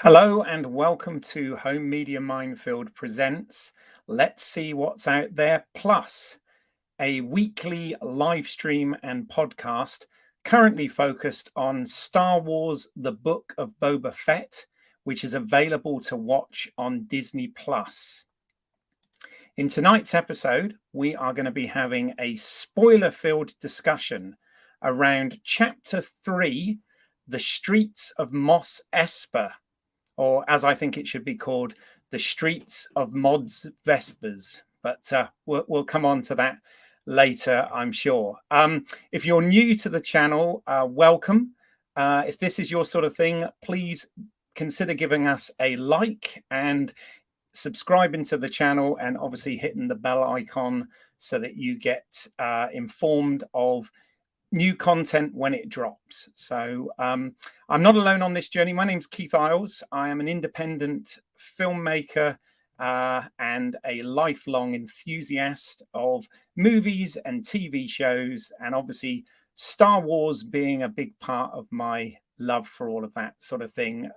Hello and welcome to Home Media Minefield presents Let's See What's Out There Plus, a weekly live stream and podcast currently focused on Star Wars The Book of Boba Fett, which is available to watch on Disney Plus. In tonight's episode, we are going to be having a spoiler-filled discussion around Chapter 3, The Streets of Mos Espa, or as I think it should be called, The Streets of Mods Vespers. But we'll come on to that later, I'm sure. If you're new to the channel, welcome. If this is your sort of thing, please consider giving us a like and subscribing to the channel, and obviously hitting the bell icon so that you get informed of new content when it drops. So I'm not alone on this journey. My name's Keith Isles. I am an independent filmmaker and a lifelong enthusiast of movies and TV shows, and obviously Star Wars being a big part of my love for all of that sort of thing,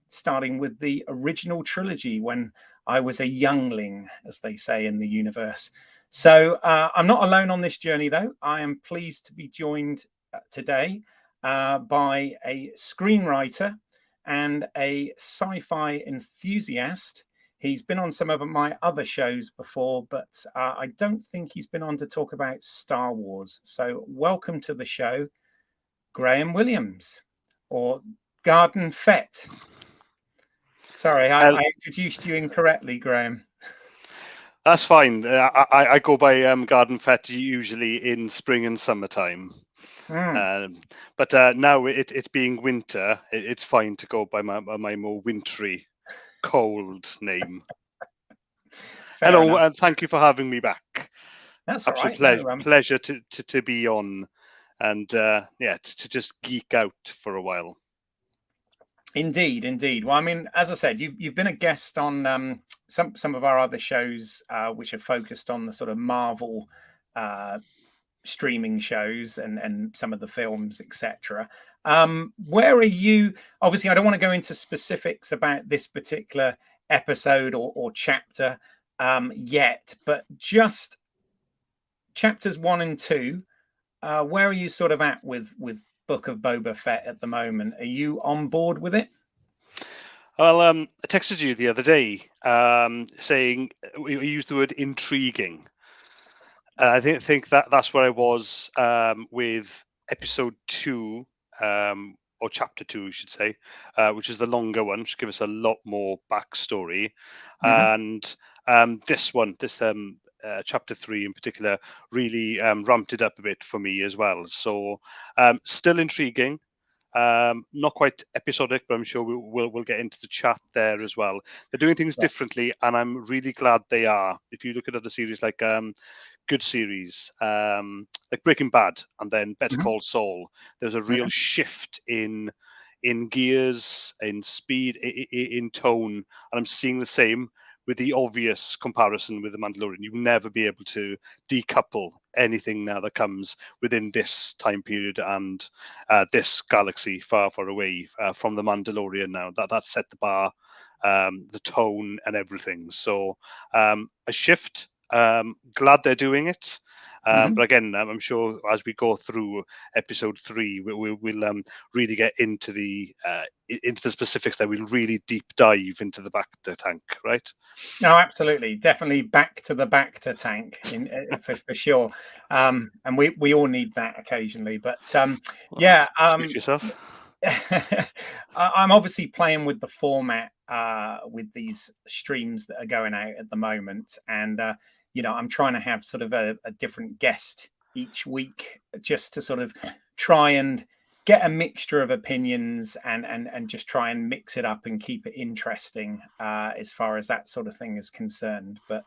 starting with the original trilogy when I was a youngling, as they say in the universe. So I'm not alone on this journey, though. I am pleased to be joined today by a screenwriter and a sci-fi enthusiast. He's been on some of my other shows before, but I don't think he's been on to talk about Star Wars. So welcome to the show, Graham Williams, or Garden Fett. Sorry, I introduced you incorrectly, Graham. That's fine. I go by Garden Fett usually in spring and summertime. But now it being winter, it's fine to go by my more wintry, cold name. Hello, and thank you for having me back. That's absolute all right. Pleasure to be on, and to just geek out for a while. Indeed. Well, I mean, as I said, you've been a guest on some of our other shows, which are focused on the sort of Marvel streaming shows and some of the films, etc. Where are you? Obviously, I don't want to go into specifics about this particular episode or chapter yet, but just chapters 1 and 2. Where are you sort of at with Book of Boba Fett at the moment? Are you on board with it? Well, I texted you the other day saying we used the word intriguing. I think that's where I was with episode 2, or chapter 2, you should say, which is the longer one, which gives us a lot more backstory. And this chapter 3 in particular really ramped it up a bit for me as well. So still intriguing. Not quite episodic, but I'm sure we'll get into the chat there as well. They're doing things differently, and I'm really glad they are. If you look at other series like good series like Breaking Bad and then Better Call Saul, there's a real shift in gears, in speed, in tone, and I'm seeing the same with the obvious comparison with The Mandalorian. You'll never be able to decouple anything now that comes within this time period and this galaxy far away from The Mandalorian now. That set the bar, the tone and everything. So a shift. Glad they're doing it. But again, I'm sure as we go through episode 3, we'll really get into the specifics. That we'll really deep dive into the bacta tank, right? No, absolutely, definitely back to the bacta tank for sure. And we all need that occasionally. But yeah, speak for yourself. I'm obviously playing with the format with these streams that are going out at the moment, and I'm trying to have sort of a different guest each week, just to sort of try and get a mixture of opinions and just try and mix it up and keep it interesting as far as that sort of thing is concerned. But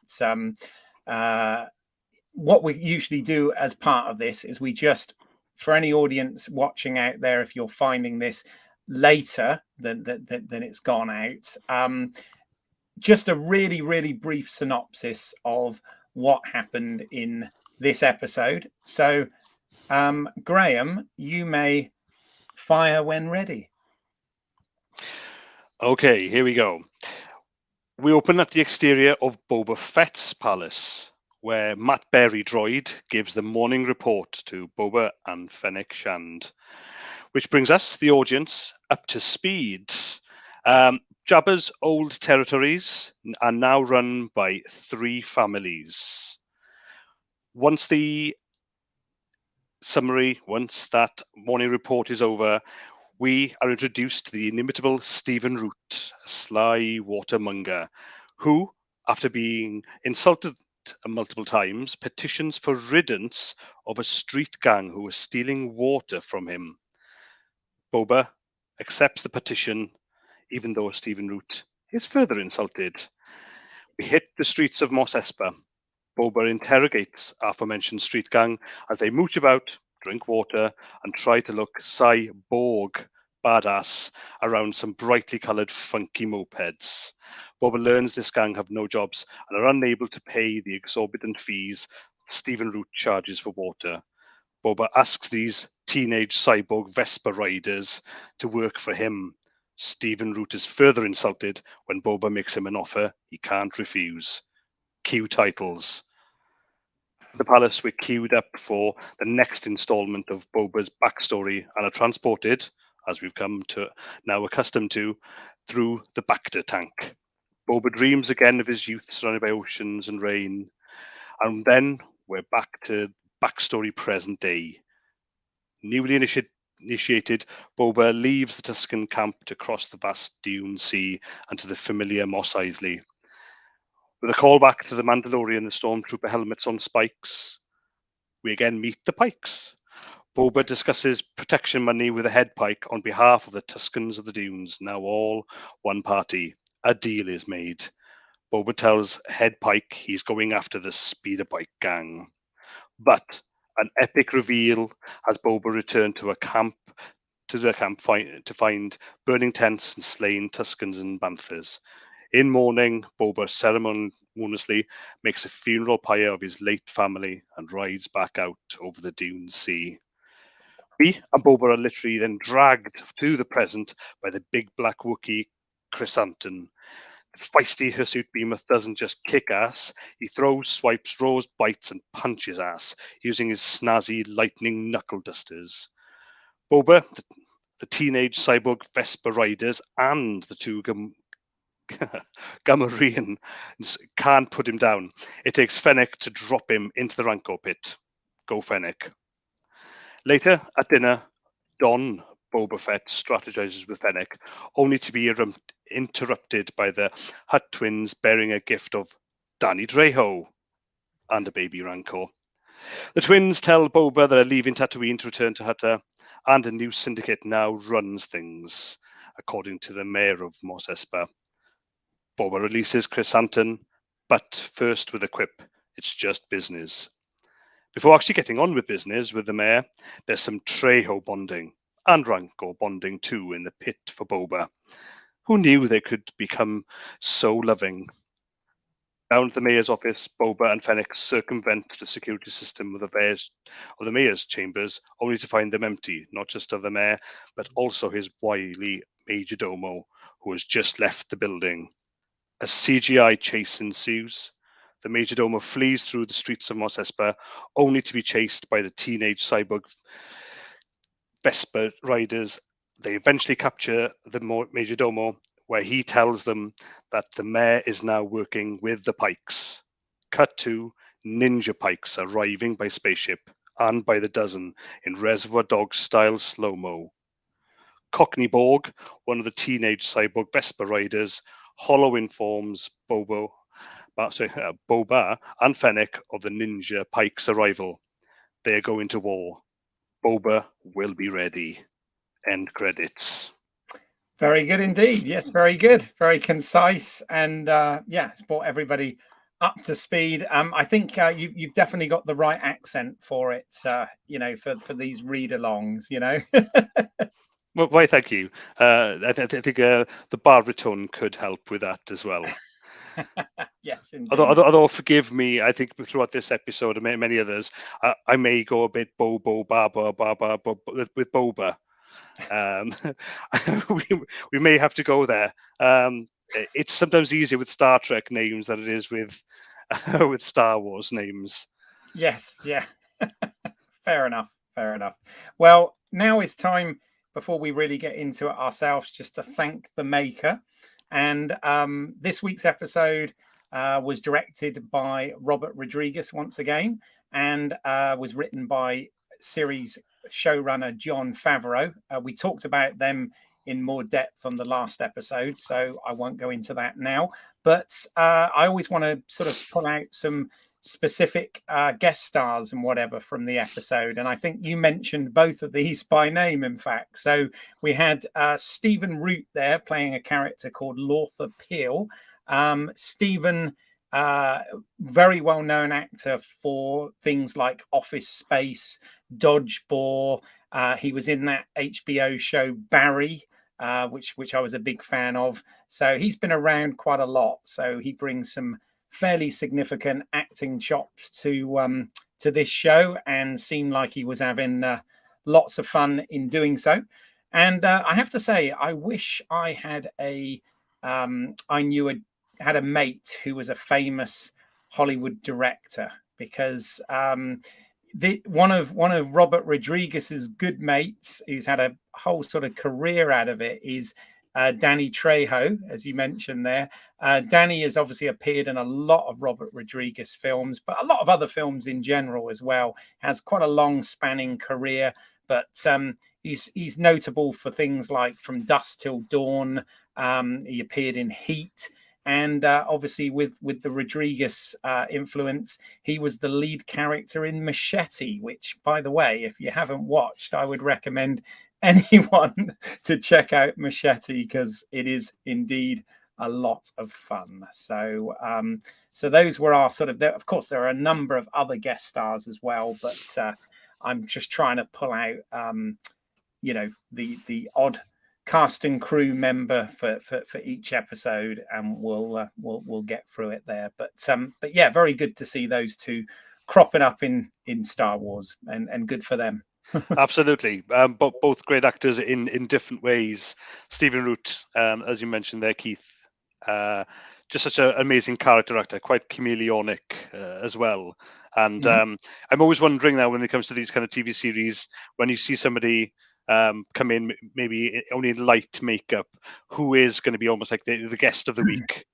what we usually do as part of this is we just, for any audience watching out there, if you're finding this later than it's gone out, just a really brief synopsis of what happened in this episode. So Graham, you may fire when ready. Okay, here we go. We open at the exterior of Boba Fett's palace, where Matt Berry droid gives the morning report to Boba and Fennec Shand, which brings us, the audience, up to speed. Jabba's old territories are now run by 3 families. Once that morning report is over, we are introduced to the inimitable Stephen Root, a sly watermonger, who, after being insulted multiple times, petitions for riddance of a street gang who was stealing water from him. Boba accepts the petition, even though Stephen Root is further insulted. We hit the streets of Mos Espa. Boba interrogates aforementioned street gang as they mooch about, drink water, and try to look cyborg badass around some brightly coloured funky mopeds. Boba learns this gang have no jobs and are unable to pay the exorbitant fees Stephen Root charges for water. Boba asks these teenage cyborg Vespa riders to work for him. Stephen Root is further insulted when Boba makes him an offer he can't refuse. Cue titles. The palace, we're queued up for the next installment of Boba's backstory and are transported, as we've come to now accustomed to, through the Bacta tank. Boba dreams again of his youth surrounded by oceans and rain, and then we're back to backstory present day. Newly initiated, Boba leaves the Tusken camp to cross the vast dune sea and to the familiar Mos Eisley. With a callback to the Mandalorian, the stormtrooper helmets on spikes, we again meet the Pikes. Boba discusses protection money with the head Pike on behalf of the Tuskens of the Dunes, now all one party. A deal is made. Boba tells head Pike he's going after the Speeder Pike gang. But an epic reveal has Boba return to the camp to find burning tents and slain Tuskens and Banthas. In mourning, Boba ceremoniously makes a funeral pyre of his late family and rides back out over the Dune Sea. We and Boba are literally then dragged to the present by the big black Wookiee Chrysanthemum. The feisty hirsute behemoth doesn't just kick ass, he throws, swipes, roars, bites, and punches ass, using his snazzy lightning knuckle dusters. Boba, the teenage cyborg Vespa riders, and the 2 Gamorrean can't put him down. It takes Fennec to drop him into the Rancor pit. Go Fennec. Later, at dinner, Don Boba Fett strategizes with Fennec, only to be interrupted by the Hutt twins bearing a gift of Danny Trejo and a baby Rancor. The twins tell Boba they're leaving Tatooine to return to Hutta, and a new syndicate now runs things, according to the mayor of Mos Espa. Boba releases Chrysanthemum, but first with a quip, it's just business. Before actually getting on with business with the mayor, there's some Trejo bonding, and Rancor bonding too in the pit for Boba. Who knew they could become so loving? Down at the mayor's office, Boba and Fennec circumvent the security system of the mayor's chambers, only to find them empty, not just of the mayor, but also his wily majordomo, who has just left the building. A CGI chase ensues. The majordomo flees through the streets of Mos Espa, only to be chased by the teenage cyborg Vespa riders. They eventually capture the majordomo, where he tells them that the mayor is now working with the Pikes. Cut to ninja Pikes arriving by spaceship and by the dozen in Reservoir Dogs style slow-mo. Cockney Borg, one of the teenage cyborg Vespa riders, hollow informs Boba and Fennec of the ninja Pike's arrival. They are going to war. Boba will be ready. End credits. Very good indeed. Yes, very good. Very concise, and yeah, it's brought everybody up to speed. I think you've definitely got the right accent for it. You know, for these read-alongs. You know. Well, why? Thank you. I think the baritone could help with that as well. Yes, indeed. Although, forgive me, I think throughout this episode and many others, I may go a bit Bobo Baba with Boba. we may have to go there. It's sometimes easier with Star Trek names than it is with with Star Wars names. Yes, yeah. Fair enough. Fair enough. Well, now is time before we really get into it ourselves, just to thank the maker. And this week's episode was directed by Robert Rodriguez once again, and was written by series showrunner Jon Favreau. We talked about them in more depth on the last episode, so I won't go into that now. But I always want to sort of pull out some specific guest stars and whatever from the episode. And I think you mentioned both of these by name, in fact. So we had Stephen Root there playing a character called Lawther Peel. Stephen, very well-known actor for things like Office Space, Dodgeball. He was in that HBO show Barry, which I was a big fan of. So he's been around quite a lot. So he brings some fairly significant acting chops to this show, and seemed like he was having lots of fun in doing so. And I have to say, I wish I had had a mate who was a famous Hollywood director, because one of Robert Rodriguez's good mates, who's had a whole sort of career out of it, is Danny Trejo, as you mentioned there. Danny has obviously appeared in a lot of Robert Rodriguez films, but a lot of other films in general as well. Has quite a long spanning career, but he's notable for things like From Dusk Till Dawn. He appeared in Heat. And obviously, with the Rodriguez influence, he was the lead character in Machete, which, by the way, if you haven't watched, I would recommend anyone to check out Machete, because it is indeed a lot of fun. So so those were our sort of, of course there are a number of other guest stars as well, but I'm just trying to pull out the odd cast and crew member for each episode, and we'll get through it there. But yeah, very good to see those two cropping up in Star Wars, and good for them. Absolutely. Both great actors in different ways. Stephen Root, as you mentioned there, Keith, just such an amazing character actor, quite chameleonic as well. And I'm always wondering now, when it comes to these kind of TV series, when you see somebody come in, maybe only in light makeup, who is going to be almost like the guest of the week.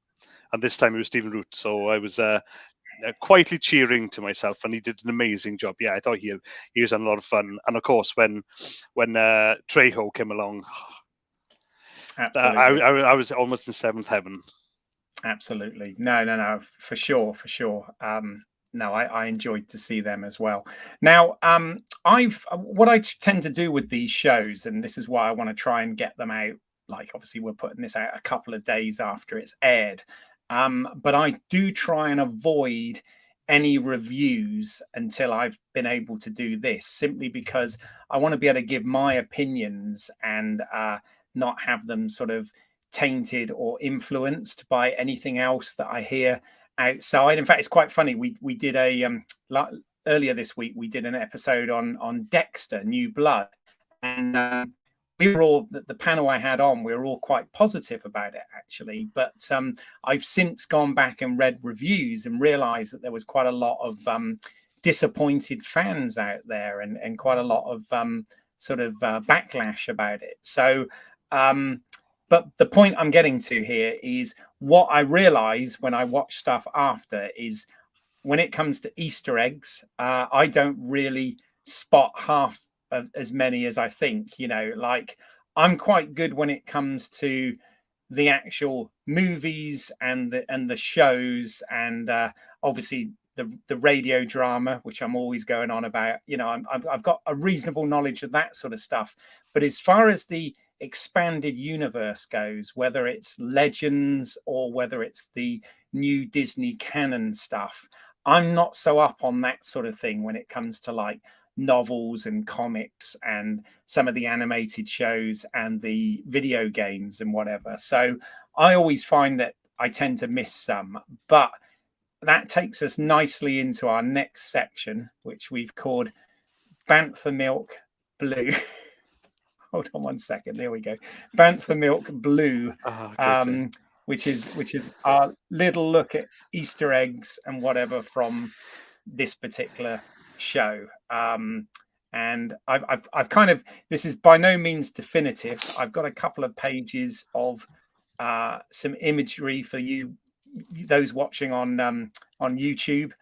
And this time it was Stephen Root. So I was quietly cheering to myself, and he did an amazing job. Yeah, I thought he was having a lot of fun. And of course, when Trejo came along, Absolutely. I was almost in seventh heaven. Absolutely. No, for sure. No, I enjoyed to see them as well. Now, what I tend to do with these shows, and this is why I want to try and get them out. Like, obviously, we're putting this out a couple of days after it's aired, but I do try and avoid any reviews until I've been able to do this, simply because I want to be able to give my opinions, and not have them sort of tainted or influenced by anything else that I hear outside. In fact, it's quite funny. We did earlier this week. We did an episode on Dexter, New Blood, and we were all, the panel I had on, we were all quite positive about it, actually. But I've since gone back and read reviews and realised that there was quite a lot of disappointed fans out there, and quite a lot of sort of backlash about it. So. But the point I'm getting to here is, what I realize when I watch stuff after is, when it comes to Easter eggs, I don't really spot half of as many as I think. Like, I'm quite good when it comes to the actual movies and the shows, and obviously the radio drama, which I'm always going on about. I've got a reasonable knowledge of that sort of stuff. But as far as the expanded universe goes, whether it's Legends or whether it's the new Disney canon stuff, I'm not so up on that sort of thing when it comes to like novels and comics and some of the animated shows and the video games and whatever. So I always find that I tend to miss some. But that takes us nicely into our next section, which we've called Bantha Milk Blue. hold on one second. There we go. Bantha Milk Blue, which is our little look at Easter eggs and whatever from this particular show. And I've kind of, this is by no means definitive. I've got a couple of pages of some imagery for you, those watching on YouTube.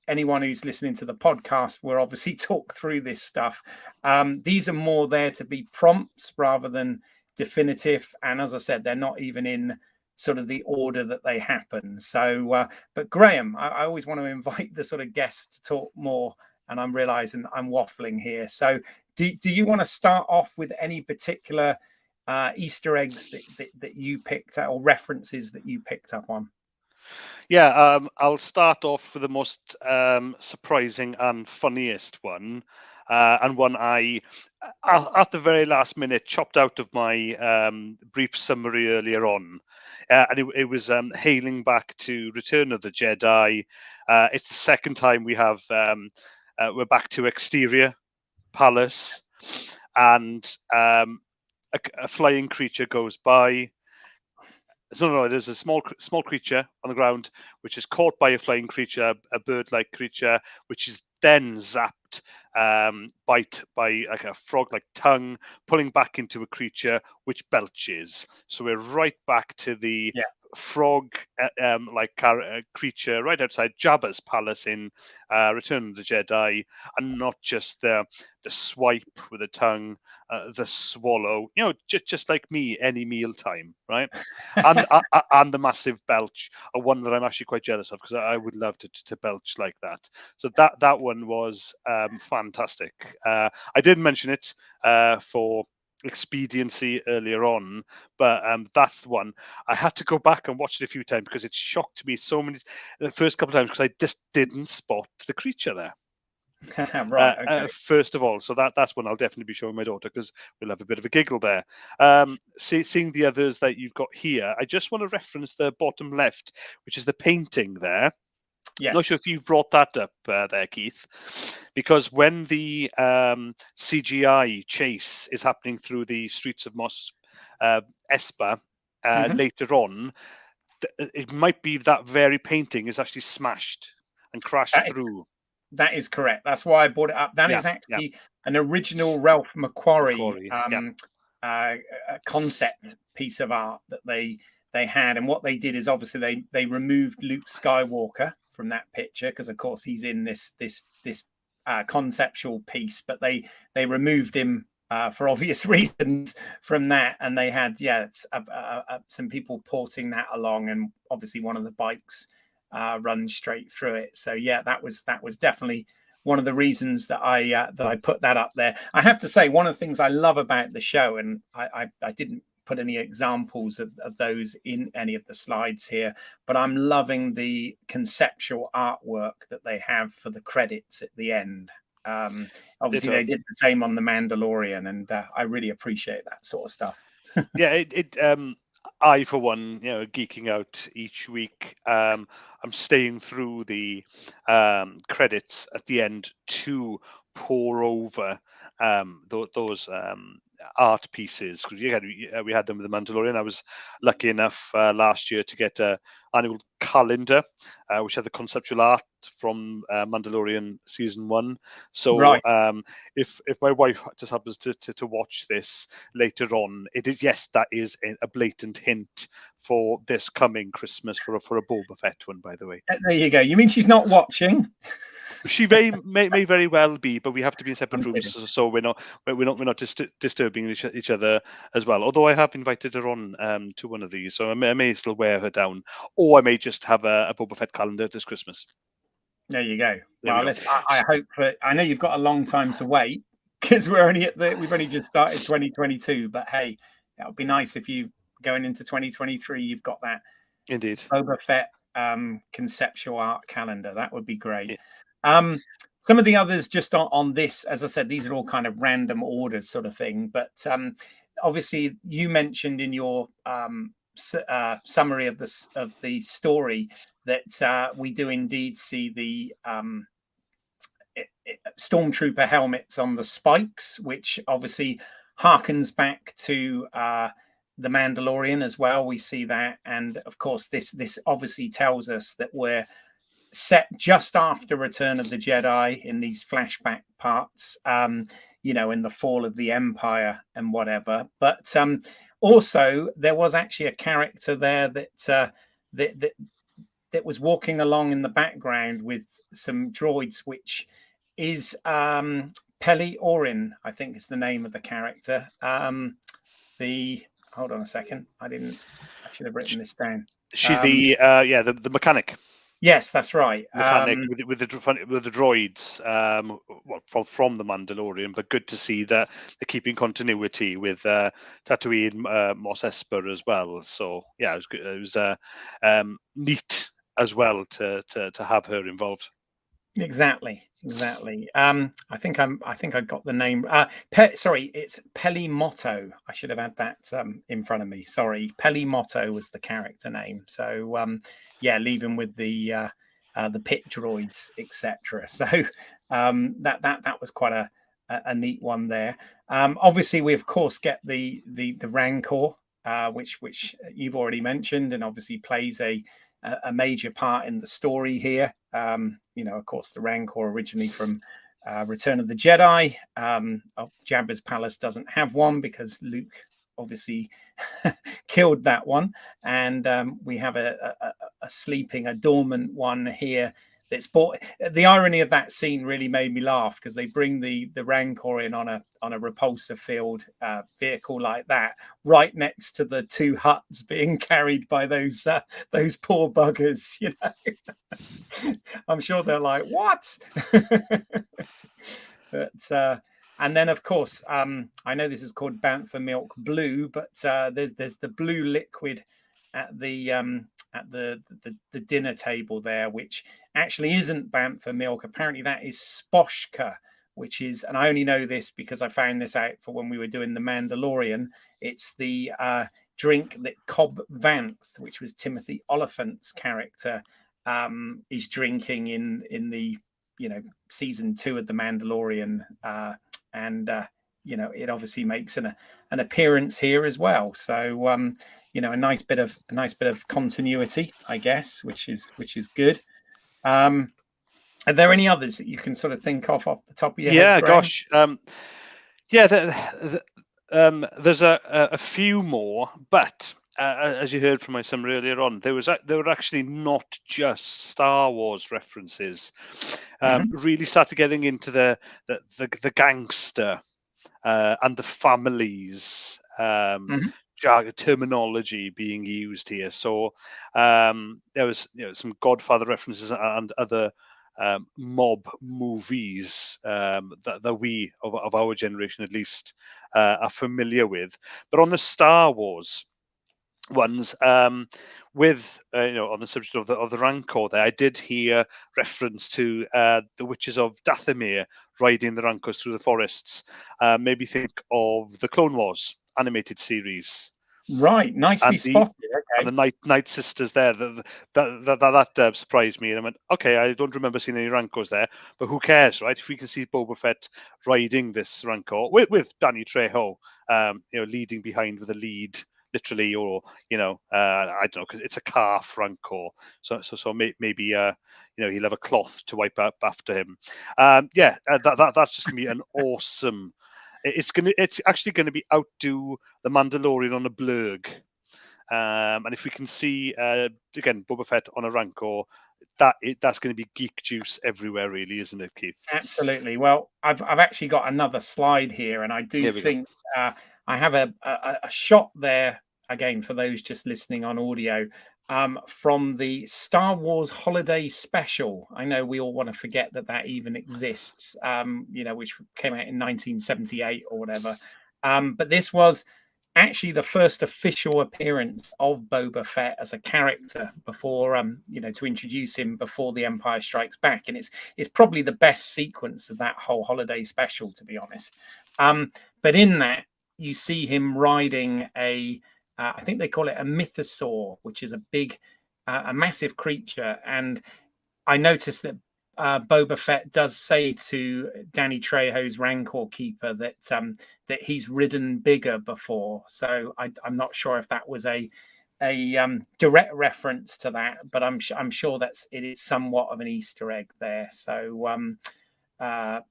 Anyone who's listening to the podcast, we'll obviously talk through this stuff. These are more there to be prompts rather than definitive. And as I said, they're not even in sort of the order that they happen. So, but Graham, I always want to invite the sort of guests to talk more. And I'm realizing I'm waffling here. So do you want to start off with any particular Easter eggs that you picked out, or references that you picked up on? Yeah, I'll start off with the most surprising and funniest one, and one I, at the very last minute, chopped out of my brief summary earlier on. And it was hailing back to Return of the Jedi. It's the second time we have, we're back to exterior palace, and a flying creature goes by. No, there's a small creature on the ground which is caught by a flying creature, a bird-like creature, which is then zapped by like a frog-like tongue, pulling back into a creature which belches. So we're right back to the frog creature right outside Jabba's palace in Return of the Jedi, and not just the swipe with the tongue, the swallow, just like me any mealtime, right? And the massive belch, a one that I'm actually quite jealous of, because I would love to belch like that. So that one was fantastic. I did mention it for expediency earlier on, but that's the one. I had to go back and watch it a few times because it shocked me the first couple of times, because I just didn't spot the creature there. Right. Okay. First of all, so that's one I'll definitely be showing my daughter, because we'll have a bit of a giggle there. Seeing the others that you've got here, I just want to reference the bottom left, which is the painting there. Yes. Not sure if you've brought that up there, Keith, because when the CGI chase is happening through the streets of Mos Espa later on, it might be that very painting is actually smashed and crashed through. That is correct. That's why I brought it up. That is actually an original Ralph McQuarrie concept piece of art that they had. And what they did is, obviously they removed Luke Skywalker from that picture, because of course he's in this conceptual piece, but they removed him for obvious reasons from that. And they had some people porting that along, and obviously one of the bikes run straight through it. So that was definitely one of the reasons that I put that up there. I have to say, one of the things I love about the show, and I didn't put any examples of those in any of the slides here, but I'm loving the conceptual artwork that they have for the credits at the end. Obviously they did the same on The Mandalorian, and I really appreciate that sort of stuff. I, for one, geeking out each week. I'm staying through the credits at the end to pour over those art pieces. We had them with The Mandalorian. I was lucky enough last year to get an annual calendar, which had the conceptual art from Mandalorian season 1. So if my wife just happens to watch this later on, that is a blatant hint for this coming Christmas for a Boba Fett one, by the way. There you go. You mean she's not watching? She may very well be, but we have to be in separate rooms, so we're not disturbing each other as well. Although I have invited her on to one of these, so I may still wear her down, or I may just have a Boba Fett calendar this Christmas. There you go. I hope that, I know you've got a long time to wait, because we've only just started 2022. But hey, that would be nice if you going into 2023, you've got that indeed Boba Fett conceptual art calendar. That would be great. Yeah. Some of the others just on this, as I said, these are all kind of random orders sort of thing. But obviously, you mentioned in your summary of the story that we do indeed see the stormtrooper helmets on the spikes, which obviously harkens back to the Mandalorian as well. We see that, and of course, this obviously tells us that we're set just after Return of the Jedi in these flashback parts, in the fall of the Empire and whatever. But also, there was actually a character there that was walking along in the background with some droids, which is Peli Orin, I think is the name of the character. Hold on a second, I should have written this down. She's the mechanic. Yes, that's right. Mechanic with the droids, from the Mandalorian, but good to see that they're keeping continuity with Tatooine, Mos Espa as well. So yeah, it was good. It was neat as well to have her involved. Exactly. I think I got the name. Sorry, it's Peli Motto. I should have had that in front of me. Sorry, Peli Motto was the character name. So leaving with the pit droids, etc. So that was quite a neat one there. Obviously, we of course get the Rancor, which you've already mentioned, and obviously plays a major part in the story here. Of course, the Rancor originally from Return of the Jedi. Jabba's palace doesn't have one because Luke obviously killed that one, and we have a dormant one here. That's bought. The irony of that scene really made me laugh because they bring the Rancor in on a repulsor field vehicle like that, right next to the two huts being carried by those poor buggers. I'm sure they're like, what? But and then of course, I know this is called Bantha Milk Blue, but there's the blue liquid at the dinner table there, which actually isn't Bantha milk. Apparently, that is Sposhka, which is, and I only know this because I found this out for when we were doing the Mandalorian. It's the drink that Cobb Vanth, which was Timothy Oliphant's character, is drinking in the season 2 of the Mandalorian, and it obviously makes an appearance here as well. So a nice bit of continuity, I guess, which is good. Are there any others that you can sort of think of off the top of your head, Graham? Gosh, there's a few more, but as you heard from my summary earlier on, there were actually not just Star Wars references. Really started getting into the gangster and the families. Terminology being used here. So there was some Godfather references and other mob movies that we of our generation at least are familiar with. But on the Star Wars ones, with on the subject of the Rancor, there I did hear reference to the witches of Dathomir riding the Rancors through the forests. Maybe think of the Clone Wars animated series. Right, nicely spotted. Okay. And the Night Sisters there, that surprised me, and I went, okay, I don't remember seeing any Rancors there, but who cares, right? If we can see Boba Fett riding this Rancor with Danny Trejo, leading behind with a lead, literally, or I don't know, because it's a calf Rancor, so maybe he'll have a cloth to wipe up after him. That's just gonna be an awesome. It's actually going to be outdo the Mandalorian on a blurg. And if we can see again Boba Fett on a Rancor, that's going to be geek juice everywhere, really, isn't it, Keith? Absolutely. Well, I've actually got another slide here, and I do think I have a shot there again for those just listening on audio. From the Star Wars Holiday Special. I know we all want to forget that even exists, which came out in 1978 or whatever. But this was actually the first official appearance of Boba Fett as a character before, to introduce him before The Empire Strikes Back. And it's probably the best sequence of that whole holiday special, to be honest. But in that, you see him riding I think they call it a mythosaur, which is a massive creature. And I noticed that Boba Fett does say to Danny Trejo's Rancor Keeper that that he's ridden bigger before. So I'm not sure if that was a direct reference to that, but I'm sure it is somewhat of an Easter egg there. So that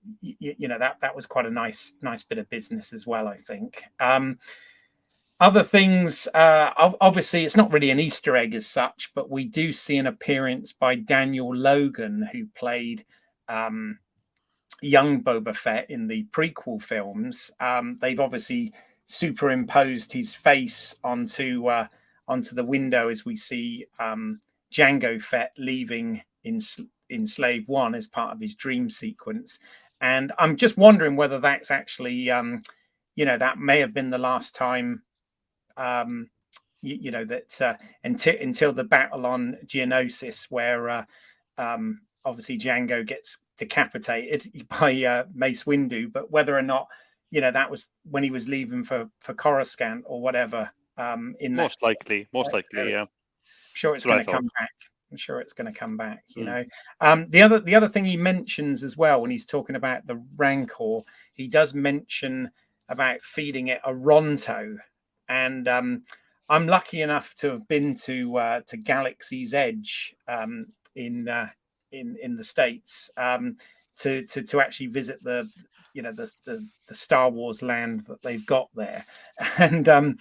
was quite a nice bit of business as well, I think. Other things, obviously, it's not really an Easter egg as such, but we do see an appearance by Daniel Logan, who played young Boba Fett in the prequel films. They've obviously superimposed his face onto the window as we see Jango Fett leaving in Slave One as part of his dream sequence. And I'm just wondering whether that's actually, that may have been the last time that until the battle on Geonosis, where obviously Django gets decapitated by Mace Windu, but whether or not that was when he was leaving for Coruscant or whatever. Most likely, yeah. I'm sure it's going to come back. I'm sure it's going to come back. The other thing he mentions as well when he's talking about the Rancor, he does mention about feeding it a Ronto. And I'm lucky enough to have been to Galaxy's Edge in the States to actually visit the Star Wars land that they've got there, and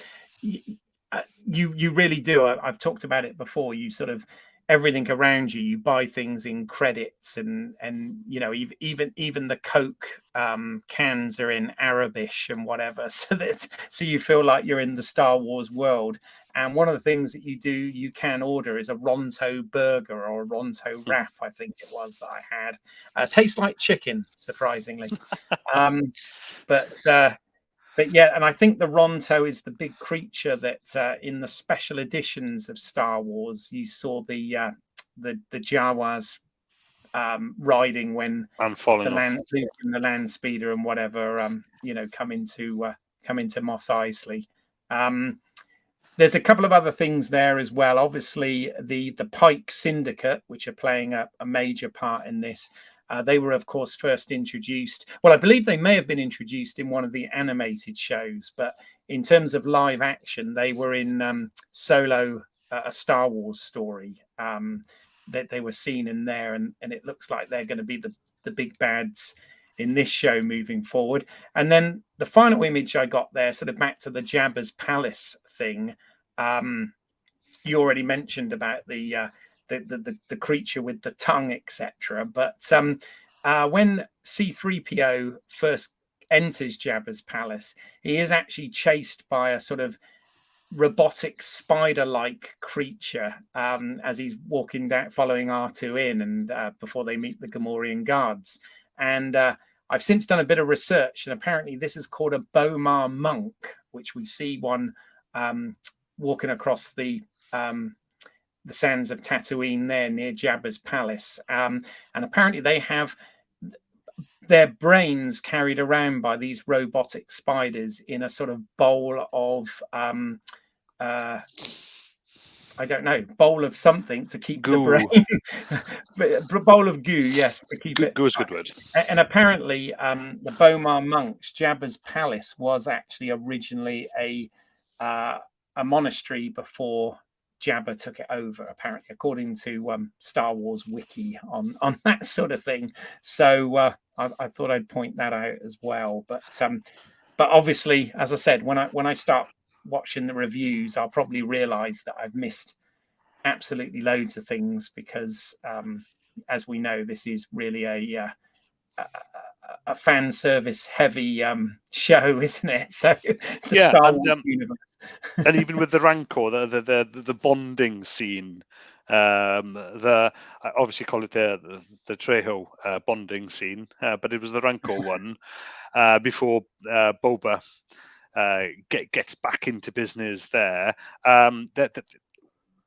you really do. I've talked about it before. You sort of everything around you buy things in credits, and even the Coke cans are in Arabish and whatever, so you feel like you're in the Star Wars world. And one of the things that you can order is a Ronto burger or a Ronto wrap, I think it was that I had. Tastes like chicken, surprisingly. But yeah, and I think the Ronto is the big creature that in the special editions of Star Wars you saw the Jawas riding when Luke and the land speeder and whatever come into Mos Eisley. There's a couple of other things there as well. Obviously, the Pike Syndicate, which are playing a major part in this. They were, of course, first introduced. Well, I believe they may have been introduced in one of the animated shows, but in terms of live action, they were in Solo, a Star Wars story. That they were seen in there, and it looks like they're going to be the big bads in this show moving forward. And then the final image I got there, sort of back to the Jabba's palace thing. You already mentioned about the creature with the tongue, etc. But when C-3PO first enters Jabba's palace, he is actually chased by a sort of robotic spider-like creature as he's walking down, following R2 in, and before they meet the Gamorrean guards. And I've since done a bit of research, and apparently this is called a Bomar monk, which we see one walking across the sands of Tatooine there near Jabba's palace. And apparently they have their brains carried around by these robotic spiders in a sort of bowl of I don't know, bowl of something to keep goo. The brain. Bowl of goo, yes, to keep it. Goo is a good word. And apparently, the Bomar monks, Jabba's palace, was actually originally a monastery before Jabba took it over. Apparently, according to Star Wars Wiki on that sort of thing. So I thought I'd point that out as well. But obviously, as I said, when I start watching the reviews, I'll probably realize that I've missed absolutely loads of things because as we know, this is really a fan service heavy show, isn't it? So the Star Wars universe. And even with the Rancor, the bonding scene, I obviously call it the Trejo bonding scene, but it was the Rancor one before Boba gets back into business there. That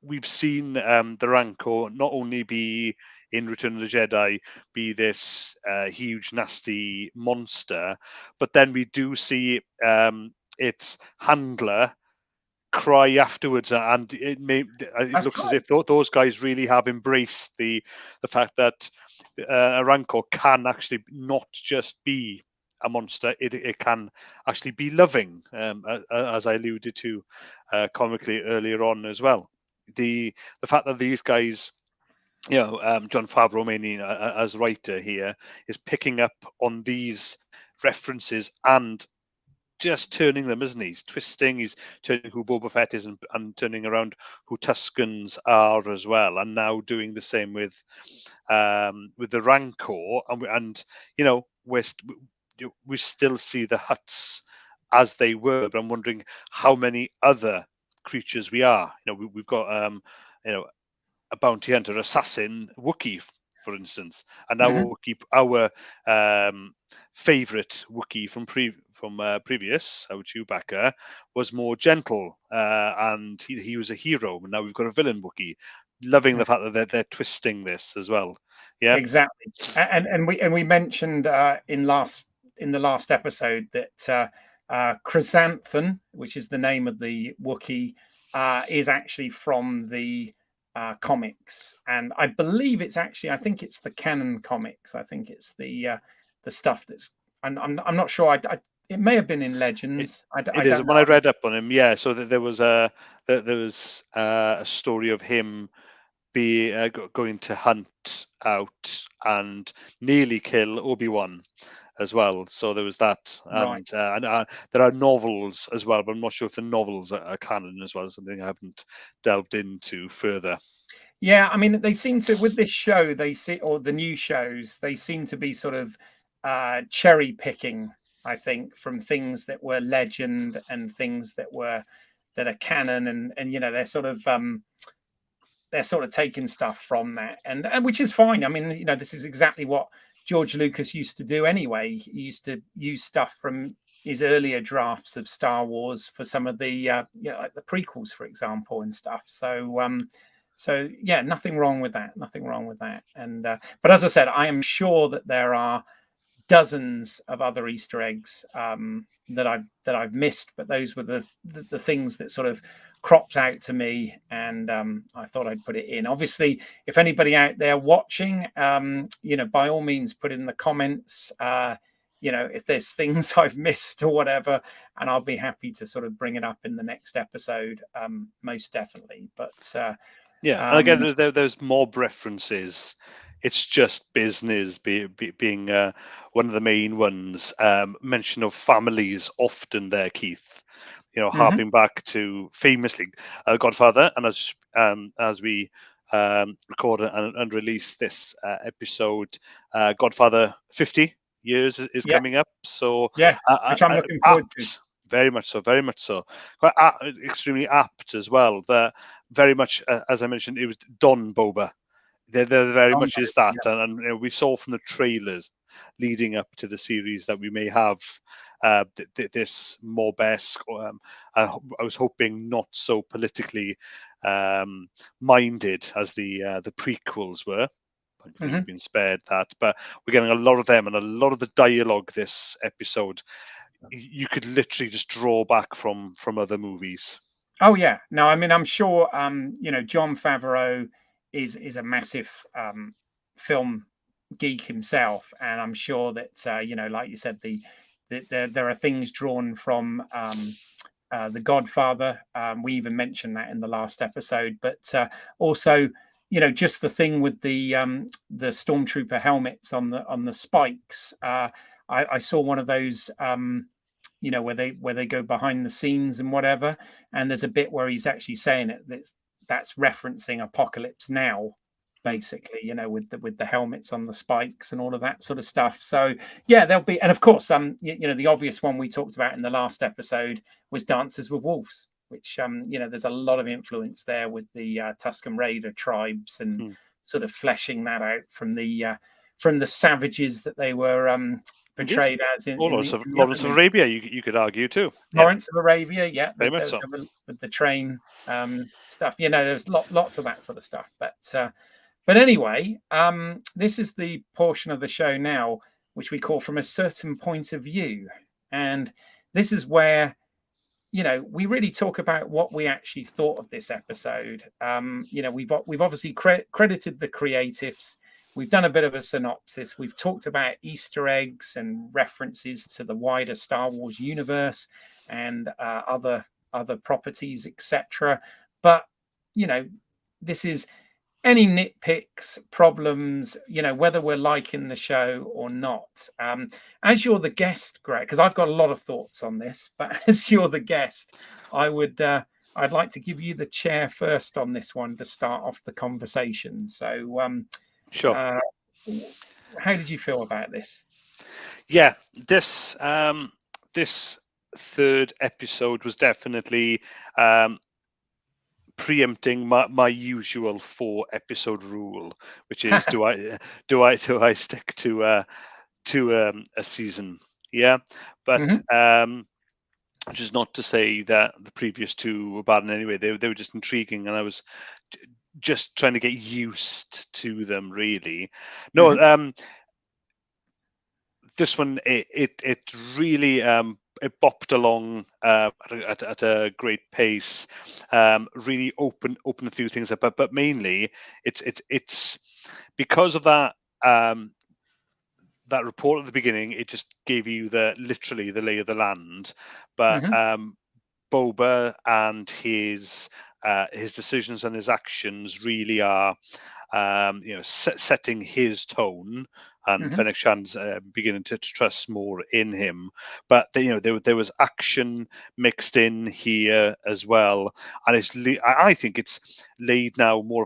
we've seen the Rancor not only be in Return of the Jedi be this huge nasty monster, but then we do see its handler cry afterwards, and it looks as if those guys really have embraced the fact that a Rancor can actually not just be a monster; it can actually be loving, as I alluded to comically earlier on as well. The fact that these guys, John Favreau mainly as writer here, is picking up on these references and just turning them, isn't he? He's twisting, he's turning who Boba Fett is and turning around who Tuscans are as well, and now doing the same with the Rancor, and we still see the Hutts as they were, but I'm wondering how many other creatures we are. We've got a bounty hunter, assassin, Wookiee, for instance, and now Mhm. we'll keep our favorite Wookiee from previous, our Chewbacca, was more gentle, and he was a hero. And now we've got a villain Wookiee. Loving the fact that they're twisting this as well. Yeah, Exactly. And we mentioned in the last episode that Chrysanthemum, which is the name of the Wookiee, is actually from the comics, and I believe it's actually, I think it's the canon comics. I think it's the stuff that's. I'm not sure. It may have been in it, Legends. I it is. don't When I know. read up on him, yeah, so there was a story of him going to hunt out and nearly kill Obi-Wan as well. So there was that, Right. and there are novels as well, but I'm not sure if the novels are canon as well. Something I haven't delved into further. Yeah, I mean, they seem to, with this show, they see, or the new shows, they seem to be sort of cherry picking, I think, from things that were legend and things that are canon, and they're sort of taking stuff from that, and which is fine. I mean, this is exactly what George Lucas used to do anyway. He used to use stuff from his earlier drafts of Star Wars for some of the like the prequels, for example, and stuff. So yeah, nothing wrong with that. Nothing wrong with that. And but as I said, I am sure that there are dozens of other Easter eggs that I've missed, but those were the things that sort of cropped out to me, and I thought I'd put it in. Obviously, if anybody out there watching, by all means, put in the comments. If there's things I've missed or whatever, and I'll be happy to sort of bring it up in the next episode, most definitely. But Yeah, and again, there's mob references. It's just business being one of the main ones. Mention of families often there, Keith. mhm, Harping back to famously Godfather, and as we record and release this episode, Godfather 50 years is yeah, coming up. So yes, which I'm looking forward to. apt, very much so, very much so. Quite extremely apt as well. That very much, as I mentioned, it was Don Boba. There very much is that, and we saw from the trailers leading up to the series that we may have this mob-esque. I was hoping not so politically minded as the prequels were. Thankfully, Mhm. we've been spared that, but we're getting a lot of them, and a lot of the dialogue this episode. You could literally just draw back from other movies. Oh yeah, no, I mean I'm sure John Favreau is a massive film geek himself, and I'm sure that like you said, there are things drawn from the Godfather. We even mentioned that in the last episode, but also just the thing with the stormtrooper helmets on the spikes. I saw one of those. Where they go behind the scenes and whatever, and there's a bit where he's actually saying that's referencing Apocalypse Now, basically, with the helmets on the spikes and all of that sort of stuff. So yeah, there'll be, and of course, the obvious one we talked about in the last episode was Dances with Wolves, which there's a lot of influence there with the Tusken Raider tribes, and sort of fleshing that out from the savages that they were portrayed as in Lawrence the of other movie. Arabia, you could argue too. Yeah, Lawrence of Arabia, yeah, very with much the, so. with the train stuff. There's lots of that sort of stuff. But anyway, this is the portion of the show now which we call From a Certain Point of View, and this is where we really talk about what we actually thought of this episode. We've obviously credited the creatives. we've done a bit of a synopsis. We've talked about Easter eggs and references to the wider Star Wars universe and other properties, etc. But this is any nitpicks, problems, whether we're liking the show or not. As you're the guest, Greg, because I've got a lot of thoughts on this, but as you're the guest, I'd like to give you the chair first on this one to start off the conversation. So, Sure. how did you feel about this? Yeah, this third episode was definitely preempting my usual 4-episode rule, which is do I stick to a season? Yeah, but which is not to say that the previous 2 were bad in any way. They were just intriguing, and I was just trying to get used to them. Really, no. This one, it really it bopped along at a great pace. Really open a few things up, but mainly it's because of that that report at the beginning. It just gave you literally the lay of the land. But Boba and his decisions and his actions really are setting his tone, and Fennec Shan's beginning to trust more in him. But there was action mixed in here as well, and I think it's laid now more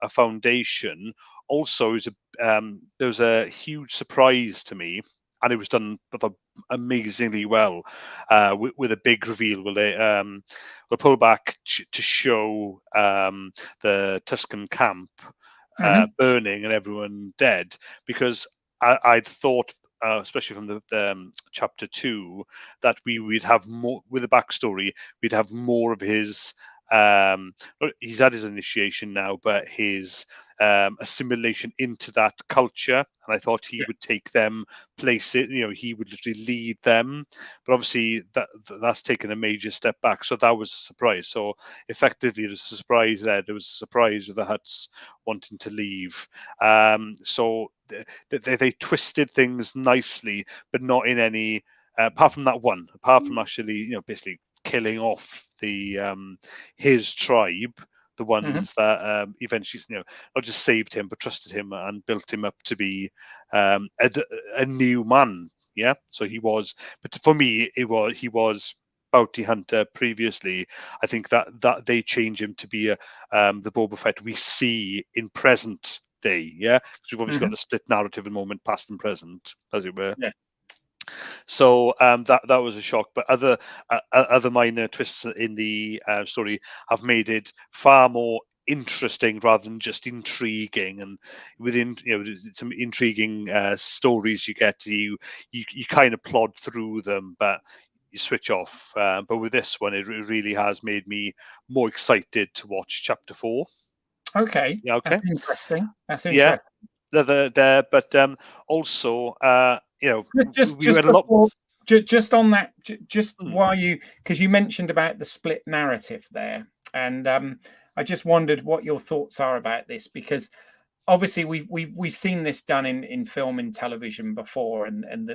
a foundation. Also, there was a huge surprise to me, and it was done amazingly well, with a big reveal. We'll pull back to show the Tuscan camp burning and everyone dead, because I'd thought, especially from the chapter 2, that we'd have more with the backstory. We'd have more of his. He's had his initiation now, but his assimilation into that culture, and I thought he would take them, place it. He would literally lead them, but obviously that's taken a major step back. So that was a surprise. So effectively, there's a surprise there. There was a surprise with the Hutts wanting to leave. So they twisted things nicely, but not in any. Apart from that one, apart from actually, basically killing off the his tribe, the ones that eventually, not just saved him but trusted him and built him up to be a new man. Yeah, so he was. But for me, he was bounty hunter previously. I think that they change him to be the Boba Fett we see in present day. Yeah, because we've obviously got the split narrative at the moment, past and present, as it were. Yeah. So that was a shock, but other minor twists in the story have made it far more interesting rather than just intriguing. And within some intriguing stories, you get you kind of plod through them, but you switch off. But with this one, it really has made me more excited to watch chapter 4. Okay. Yeah. Okay. That's interesting. Yeah. There, but also, just on that, while because you mentioned about the split narrative there, and I just wondered what your thoughts are about this, because obviously we've seen this done in film and television before, and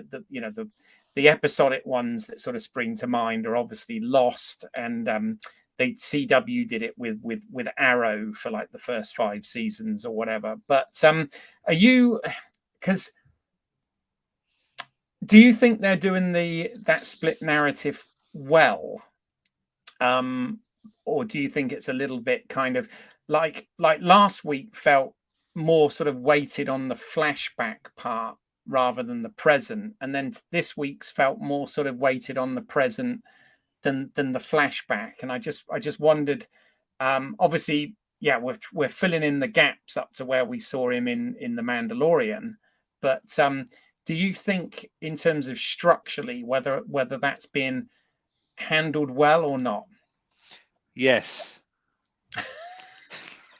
the episodic ones that sort of spring to mind are obviously Lost, and CW did it with Arrow for like the first 5 seasons or whatever. But are you, because do you think they're doing that split narrative well, or do you think it's a little bit kind of like last week felt more sort of weighted on the flashback part rather than the present, and then this week's felt more sort of weighted on the present than the flashback? And I just wondered, obviously, yeah, we're filling in the gaps up to where we saw him in the Mandalorian, but do you think, in terms of structurally, whether that's been handled well or not? Yes.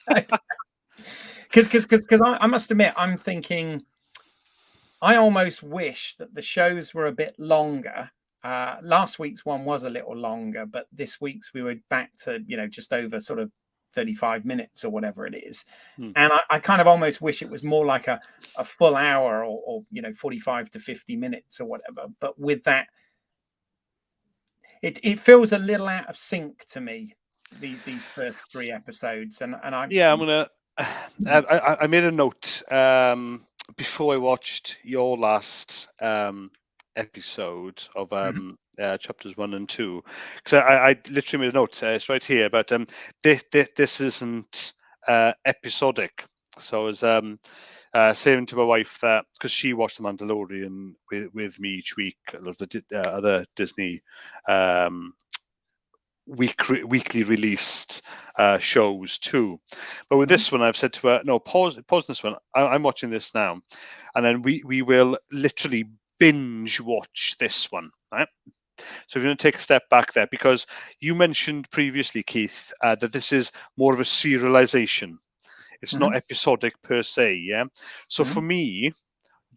Because I must admit, I'm thinking, I almost wish that the shows were a bit longer. Last week's one was a little longer, but this week's we were back to just over sort of 35 minutes or whatever it is. Hmm. And I kind of almost wish it was more like a full hour or 45 to 50 minutes or whatever. But with that, it feels a little out of sync to me, these first 3 episodes. And I Yeah, I'm gonna. I made a note before I watched your last episode of chapters 1 and 2, because I literally made a note. It's right here, but this isn't episodic. So I was saying to my wife that, because she watched The Mandalorian with me each week, a lot of the other Disney weekly released shows too. But with this one, I've said to her, no, pause this one. I'm watching this now, and then we will literally binge watch this one, right? So we're going to take a step back there, because you mentioned previously, Keith, that this is more of a serialization. It's not episodic per se, yeah? So for me,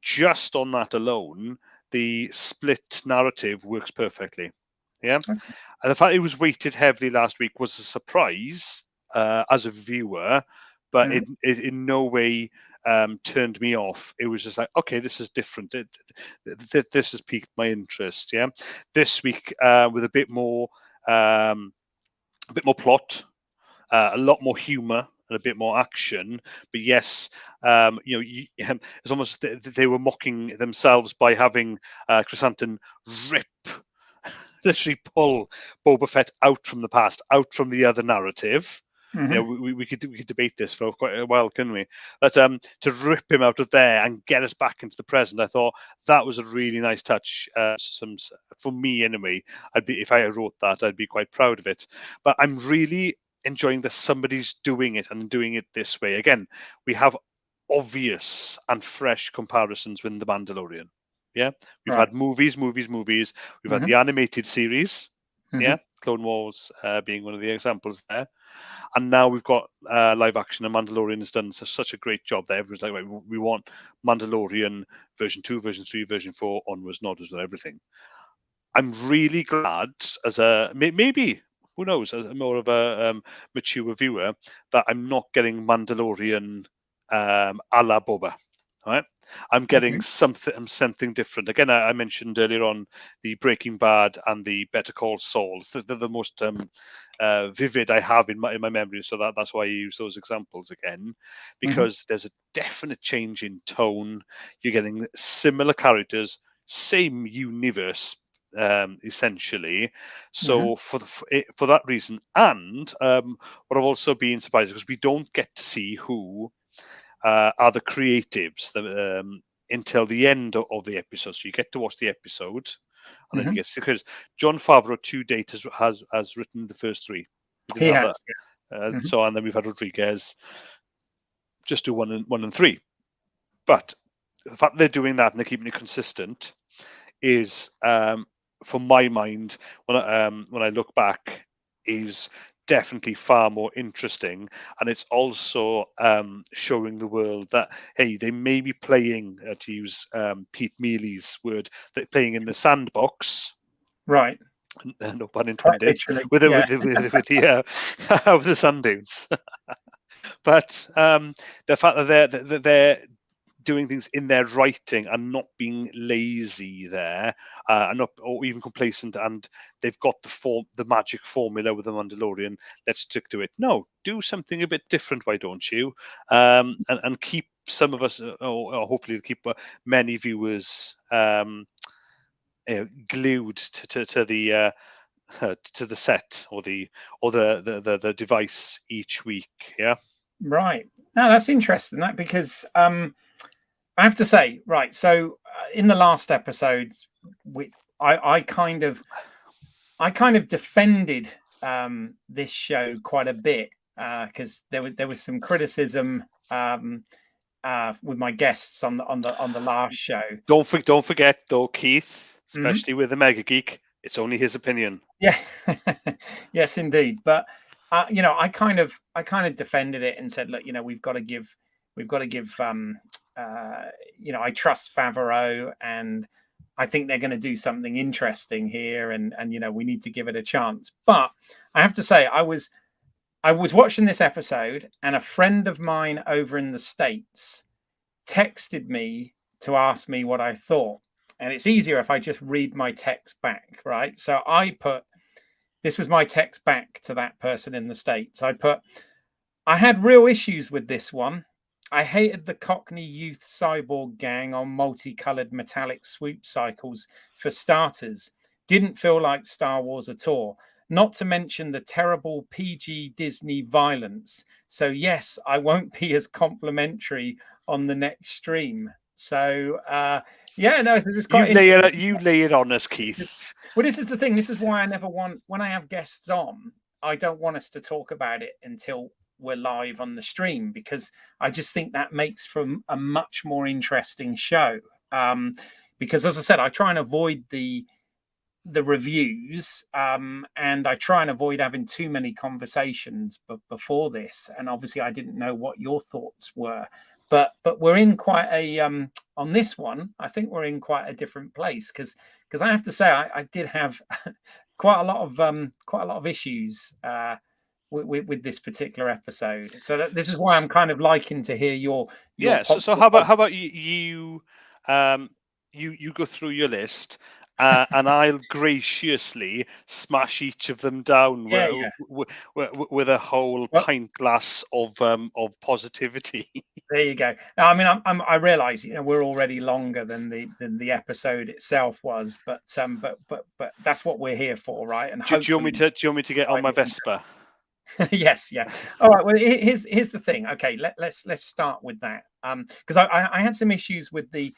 just on that alone, the split narrative works perfectly, yeah? And the fact it was weighted heavily last week was a surprise as a viewer, but it in no way turned me off. It was just like, okay, this is different. This has piqued my interest. Yeah, this week with a bit more plot, a lot more humor, and a bit more action. But yes, it's almost they were mocking themselves by having Chrysanthemum rip, literally pull Boba Fett out from the past, out from the other narrative. We could debate this for quite a while, couldn't we? But to rip him out of there and get us back into the present, I thought that was a really nice touch. For me, anyway, if I wrote that, I'd be quite proud of it. But I'm really enjoying that somebody's doing it and doing it this way. Again, we have obvious and fresh comparisons with The Mandalorian. Yeah, we've had movies. We've had the animated series. Yeah, Clone Wars being one of the examples there. And now we've got live action, and Mandalorian has done such a great job there. Everyone's like, right, we want Mandalorian version 2, version 3, version 4, onwards and onwards with everything. I'm really glad, as a maybe, who knows, as more of a mature viewer, that I'm not getting Mandalorian a la Boba. Right, I'm getting something different. Again, I mentioned earlier on the Breaking Bad and the Better Call Saul. They're the most vivid I have in my memory. So that's why I use those examples again, because there's a definite change in tone. You're getting similar characters, same universe, essentially. So for that reason, and what I've also been surprised, because we don't get to see who are the creatives until the end of the episode. So you get to watch the episode, and then you get, because John Favreau to date has written the first 3. He has. So, and then we've had Rodriguez just do 1 and 3. But the fact they're doing that and they're keeping it consistent is, for my mind, when I look back, is definitely far more interesting. And it's also showing the world that, hey, they may be playing, to use Pete Mealy's word, they're playing in the sandbox. Right. No pun intended. With the sand dunes. But the fact that they're doing things in their writing and not being lazy there, and not, or even complacent, and they've got the magic formula with the Mandalorian, let's stick to it. No, do something a bit different, why don't you? And keep some of us, or hopefully keep many viewers glued to the set or the device each week. Yeah. Right. Now that's interesting. That, because I have to say, right. So in the last episodes, I kind of defended this show quite a bit, because there was some criticism with my guests on the last show. Don't forget though, Keith, especially with the Mega Geek, it's only his opinion. Yeah. Yes, indeed. But I kind of defended it and said, look, we've got to give I trust Favreau, and I think they're going to do something interesting here, and we need to give it a chance. But I have to say, I was I was watching this episode, and a friend of mine over in the States texted me to ask me what I thought. And it's easier if I just read my text back, right? So I put, this was my text back to that person in the States. I put, I had real issues with this one. I hated the Cockney youth cyborg gang on multicolored metallic swoop cycles for starters. Didn't feel like Star Wars at all. Not to mention the terrible PG Disney violence. So, yes, I won't be as complimentary on the next stream. So, yeah, no, so it's quite interesting. You lay it on us, Keith. Well, this is the thing. This is why I never want, when I have guests on, I don't want us to talk about it until we're live on the stream, because I just think that makes for a much more interesting show. Because, as I said, I try and avoid the reviews, and I try and avoid having too many conversations before this. And obviously, I didn't know what your thoughts were, but we're in quite a on this one. I think we're in quite a different place, because I have to say I did have quite a lot of issues with this particular episode. So this is why I'm kind of liking to hear your yeah. So how about you go through your list, and I'll graciously smash each of them down with a whole pint glass of positivity. There you go. I mean, I realise, you know, we're already longer than the episode itself was, but that's what we're here for, right? And do you want me to get on my Vespa? Yes, yeah. All right. Well, here's the thing. Okay, let's start with that. Because I had some issues with the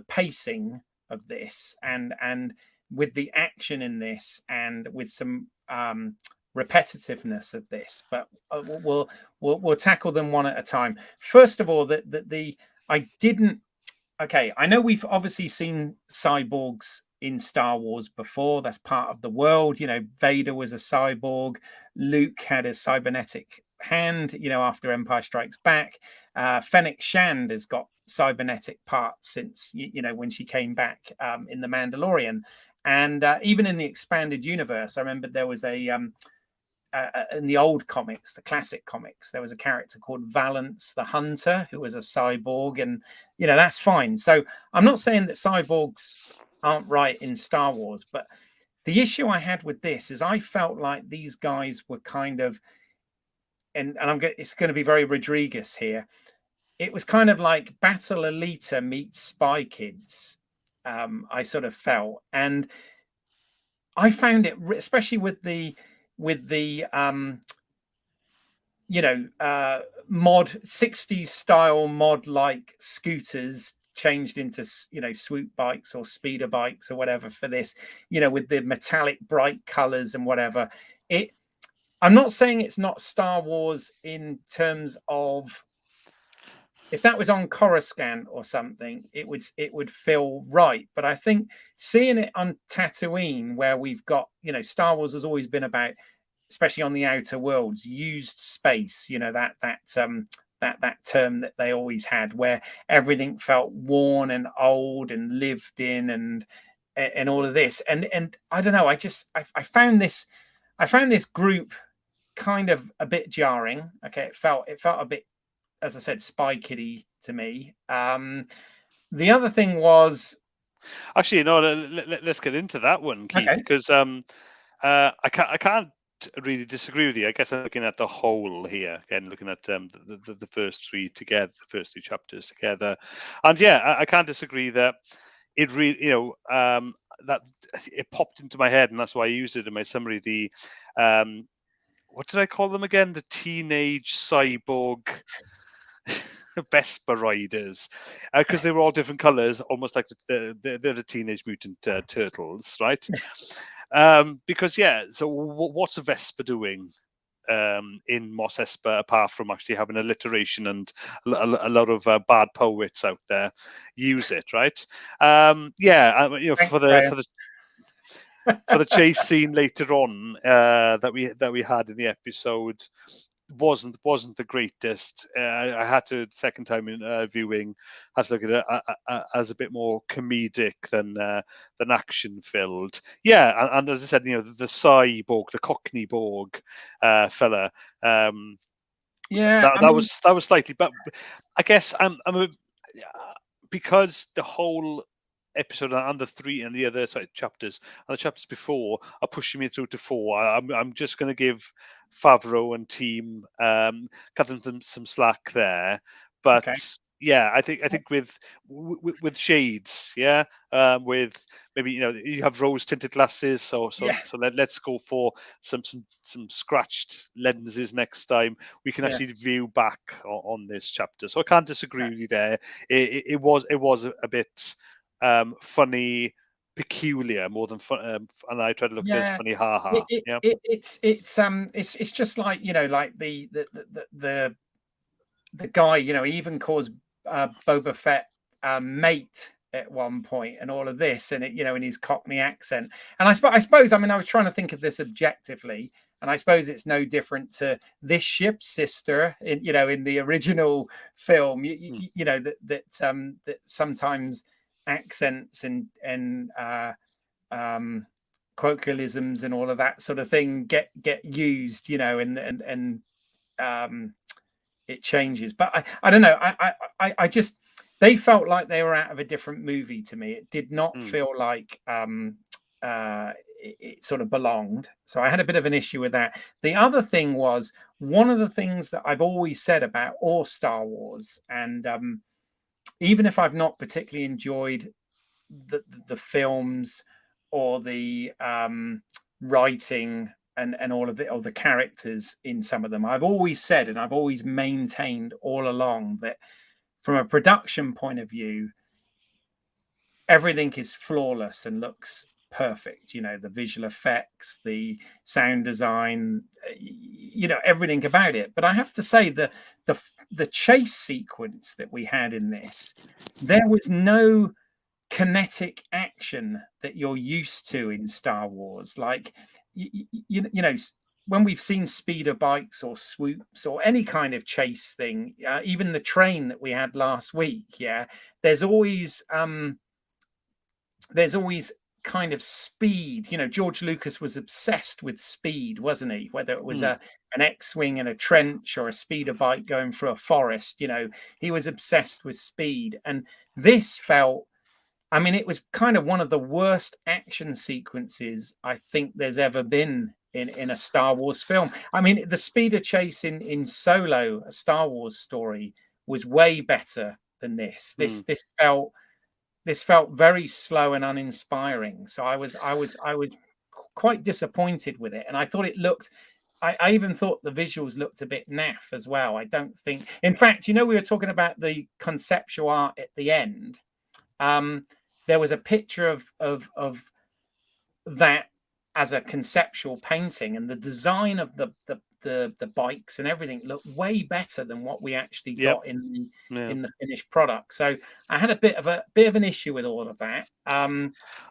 pacing of this, and with the action in this, and with some repetitiveness of this. But we'll tackle them one at a time. First of all, I didn't. Okay, I know we've obviously seen cyborgs in Star Wars before. That's part of the world. You know, Vader was a cyborg. Luke had a cybernetic hand, you know, after Empire Strikes Back. Fennec Shand has got cybernetic parts since, you know, when she came back in The Mandalorian. And even in the expanded universe, I remember there was in the old comics, the classic comics, there was a character called Valance the Hunter, who was a cyborg, and you know, that's fine. So I'm not saying that cyborgs aren't right in Star Wars, but the issue I had with this is I felt like these guys were kind of, and it's going to be very Rodriguez here. It was kind of like Battle Alita meets Spy Kids. I sort of felt, and I found it, especially with the you know, mod 60s style mod like scooters changed into, you know, swoop bikes or speeder bikes or whatever for this, you know, with the metallic bright colors and whatever. I'm not saying it's not Star Wars in terms of, if that was on Coruscant or something, it would feel right. But I think seeing it on Tatooine, where we've got, you know, Star Wars has always been about, especially on the outer worlds, used space. You know, that term that they always had, where everything felt worn and old and lived in, and all of this. And I don't know. I found this group kind of a bit jarring. Okay, it felt a bit, as I said, Spy Kiddie to me. The other thing was, actually, no. Let's get into that one, Keith, because I can't really disagree with you. I guess I'm looking at the whole here, again, looking at the first three together, the first two chapters together, and yeah, I can't disagree that it really, you know, that it popped into my head, and that's why I used it in my summary. The what did I call them again? The teenage cyborg Vespa riders, because they were all different colors, almost like they're the Teenage Mutant Turtles, right? Because yeah, so what's a Vespa doing in Mos Espa apart from actually having alliteration, and a lot of bad poets out there use it, right? Yeah, you know, for the chase scene later on that we had in the episode, wasn't the greatest. I had to, second time in viewing, had to look at it as a bit more comedic than action filled. Yeah, and as I said, the cyborg, the Cockney Borg fella. Yeah, That I that mean, was slightly, but I guess because the whole episode and the three and the other chapters and the chapters before are pushing me through to four. I'm just going to give Favreau and team cut them some slack there, but okay. yeah, I think with shades, yeah, with maybe you have rose tinted glasses, Yeah, let's go for some scratched lenses next time. We can yeah, actually view back on this chapter, so I can't disagree with you there. It was a bit funny, peculiar more than fun, and I try to look at it as yeah. funny, ha It, ha. it, Yeah. it it's just like like the guy, he even calls Boba Fett mate at one point, and all of this, and in his Cockney accent. And I suppose, I mean, I was trying to think of this objectively, and I suppose it's no different to this ship's sister in the original film. Mm, That sometimes accents and colloquialisms and all of that sort of thing get used, and um, it changes. But I don't know. I just, they felt like they were out of a different movie to me. It did not mm, feel like it sort of belonged. So I had a bit of an issue with that. The other thing was, one of the things that I've always said about all Star Wars, and even if I've not particularly enjoyed the films or the writing and all of the characters in some of them, I've always said, and I've always maintained all along, that from a production point of view, everything is flawless and looks perfect. The visual effects, the sound design, everything about it. But I have to say, the chase sequence that we had in this, there was no kinetic action that you're used to in Star Wars. Like, when we've seen speeder bikes or swoops or any kind of chase thing, even the train that we had last week, yeah, there's always kind of speed. George Lucas was obsessed with speed, wasn't he? Whether it was mm. an X-wing in a trench or a speeder bike going through a forest, he was obsessed with speed. And this felt, I mean, it was kind of one of the worst action sequences I think there's ever been in a Star Wars film. I mean, the speeder chase in Solo, a Star Wars story, was way better than this. Mm. This felt very slow and uninspiring. So I was quite disappointed with it, and I thought it looked. I even thought the visuals looked a bit naff as well. I don't think. In fact, we were talking about the conceptual art at the end. There was a picture of that as a conceptual painting, and the design of the bikes and everything looked way better than what we actually Yep. got in Yeah. the finished product. So I had a bit of an issue with all of that.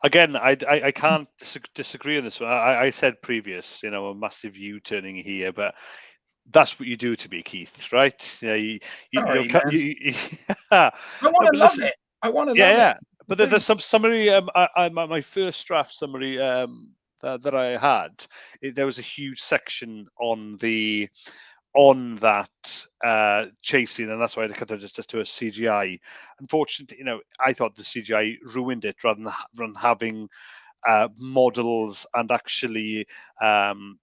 Again, I can't disagree on this one. I said previous, a massive U-turning here, but that's what you do to me, Keith, right? You'll Sorry, cut. man. No, I want but to love listen, it. I want to yeah, love it. yeah. But there's some summary. My first draft summary that I had, there was a huge section on that chasing, and that's why they cut it just to a CGI. Unfortunately, I thought the CGI ruined it rather than having models and actually. An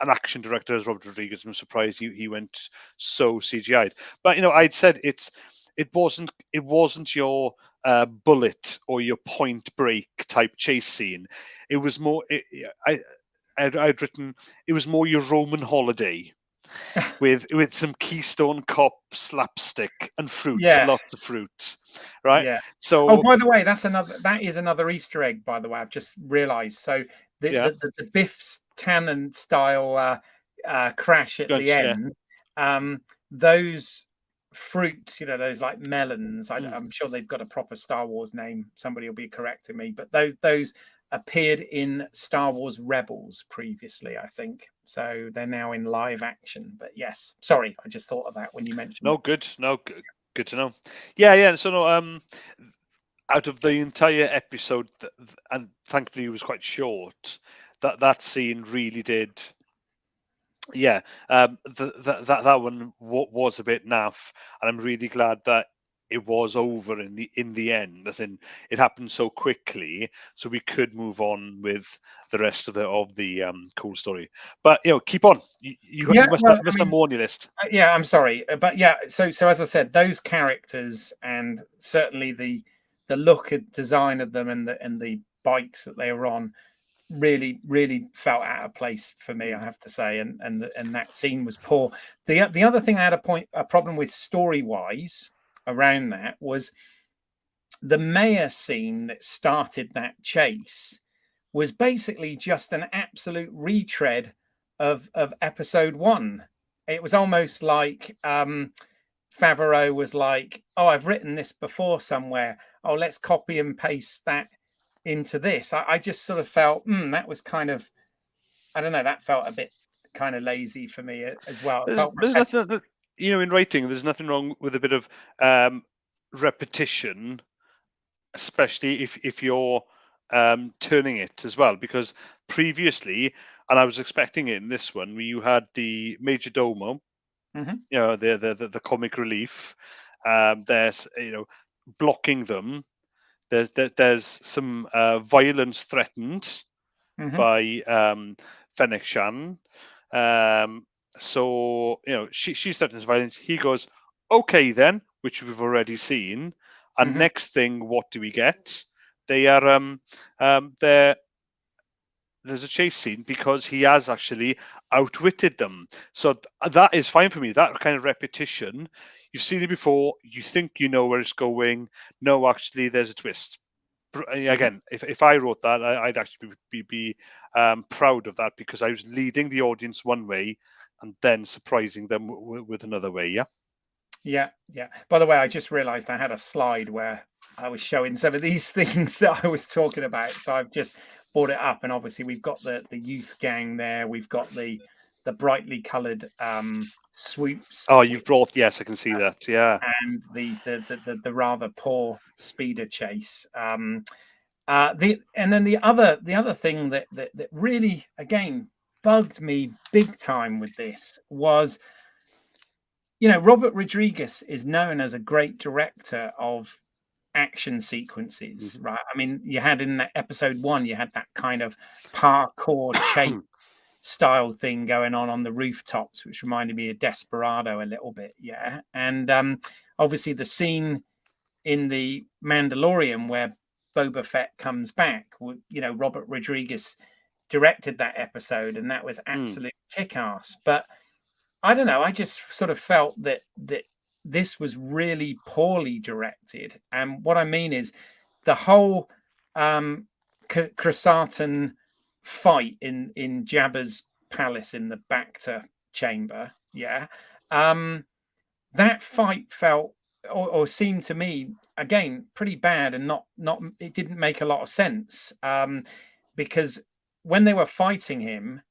action director as Robert Rodriguez. I'm surprised he went so CGI'd. But I'd said it wasn't your bullet or your point break type chase scene. It was more. I'd written it was more your Roman holiday with some Keystone Cop slapstick and fruit, Yeah, lots of fruit, right? yeah. Oh, So by the way, that is another Easter egg. By the way, I've just realised. So the yeah, the Biff's Tannen style crash at the lunch, yeah. end, those fruits, those like melons. Mm, I'm sure they've got a proper Star Wars name. Somebody will be correcting me, but those appeared in Star Wars Rebels previously, I think. So they're now in live action. But yes, sorry, I just thought of that when you mentioned No, it. good. No, good to know. Yeah. So no, out of the entire episode, and thankfully it was quite short, that scene really did. Yeah, that one was a bit naff, and I'm really glad that it was over in the end. As in, it happened so quickly, so we could move on with the rest of the cool story. But keep on. You Yeah, must well, I have mean, more on your list. yeah, I'm sorry, but yeah. So as I said, those characters and certainly the look and design of them and the bikes that they were on really felt out of place for me, Mm. I have to say, and that scene was poor. The other thing I had a problem with story wise around that was the mayor scene that started that chase was basically just an absolute retread of episode one. It was almost like Favreau was like, "Oh, I've written this before somewhere. Oh, let's copy and paste that into this." I just sort of felt that was kind of, I don't know, that felt a bit kind of lazy for me as well. It felt There's repetitive. nothing in writing. There's nothing wrong with a bit of um, repetition, especially if you're turning it as well. Because previously, and I was expecting it in this one, where you had the major domo, Hmm. the comic relief. There's blocking them. There's some violence threatened Hmm. by Fennec Shan. Um, so she threatens violence. He goes, okay then, which we've already seen. And Hmm. next thing, what do we get? They are they're there's a chase scene because he has actually outwitted them. So that is fine for me. That kind of repetition, you've seen it before. You think you know where it's going. No, actually, there's a twist. Yeah. Again, if I wrote that, I'd actually be proud of that because I was leading the audience one way and then surprising them with another way. Yeah. Yeah, yeah. By the way, I just realized I had a slide where I was showing some of these things that I was talking about. So I've just brought it up, and obviously we've got the youth gang there. We've got the brightly coloured swoops Oh, you've brought. Yes, I can see that. Yeah. and the rather poor speeder chase. And then the other thing that really again bugged me big time with this was, Robert Rodriguez is known as a great director of action sequences, right? I mean, you had in that episode one, you had that kind of parkour chase style thing going on the rooftops, which reminded me of Desperado a little bit, yeah. And obviously the scene in the Mandalorian where Boba Fett comes back, Robert Rodriguez directed that episode, and that was Mm. absolute kick-ass. But I don't know. I just sort of felt that this was really poorly directed, and what I mean is the whole Krasatan fight in Jabba's palace in the Bacta chamber. Yeah, um, that fight felt or seemed to me again pretty bad, and not it didn't make a lot of sense, because when they were fighting him,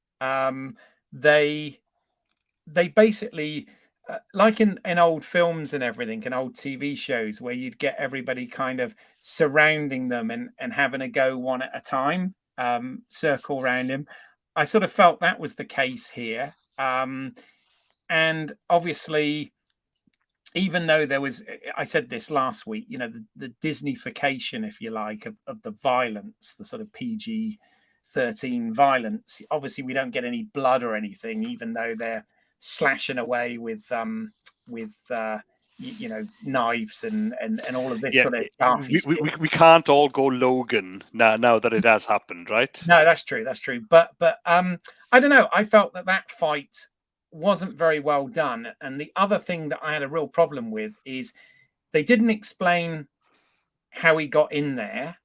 they basically, like in old films and everything and old TV shows where you'd get everybody kind of surrounding them and having a go one at a time, circle around him. I sort of felt that was the case here. And obviously, even though there was, I said this last week, the Disneyfication, if you like, of the violence, the sort of PG-13 violence. Obviously, we don't get any blood or anything, even though they're slashing away with knives and all of this Yeah. sort of darky stuff. We can't all go Logan now that it has happened, right? No, that's true. That's true. But I don't know. I felt that fight wasn't very well done. And the other thing that I had a real problem with is they didn't explain how he got in there.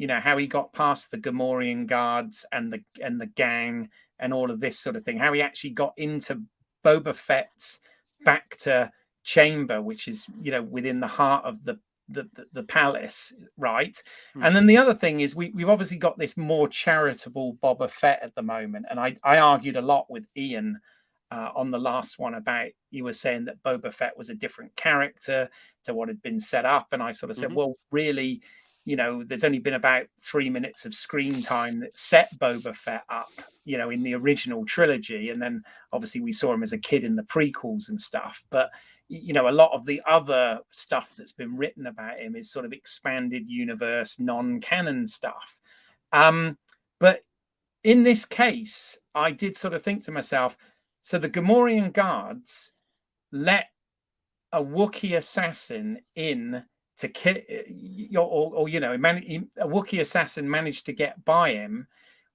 How he got past the Gamorrean guards and the gang and all of this sort of thing. How he actually got into Boba Fett's Bacta chamber, which is within the heart of the the palace, right? Hmm. And then the other thing is we've obviously got this more charitable Boba Fett at the moment, and I argued a lot with Ian on the last one about, you were saying that Boba Fett was a different character to what had been set up, and I sort of said, Hmm. well, really, there's only been about 3 minutes of screen time that set Boba Fett up, in the original trilogy, and then obviously we saw him as a kid in the prequels and stuff, but a lot of the other stuff that's been written about him is sort of expanded universe, non-canon stuff. But in this case, I did sort of think to myself, so the Gamorrean guards let a Wookiee assassin in to kill, or a Wookiee assassin managed to get by him.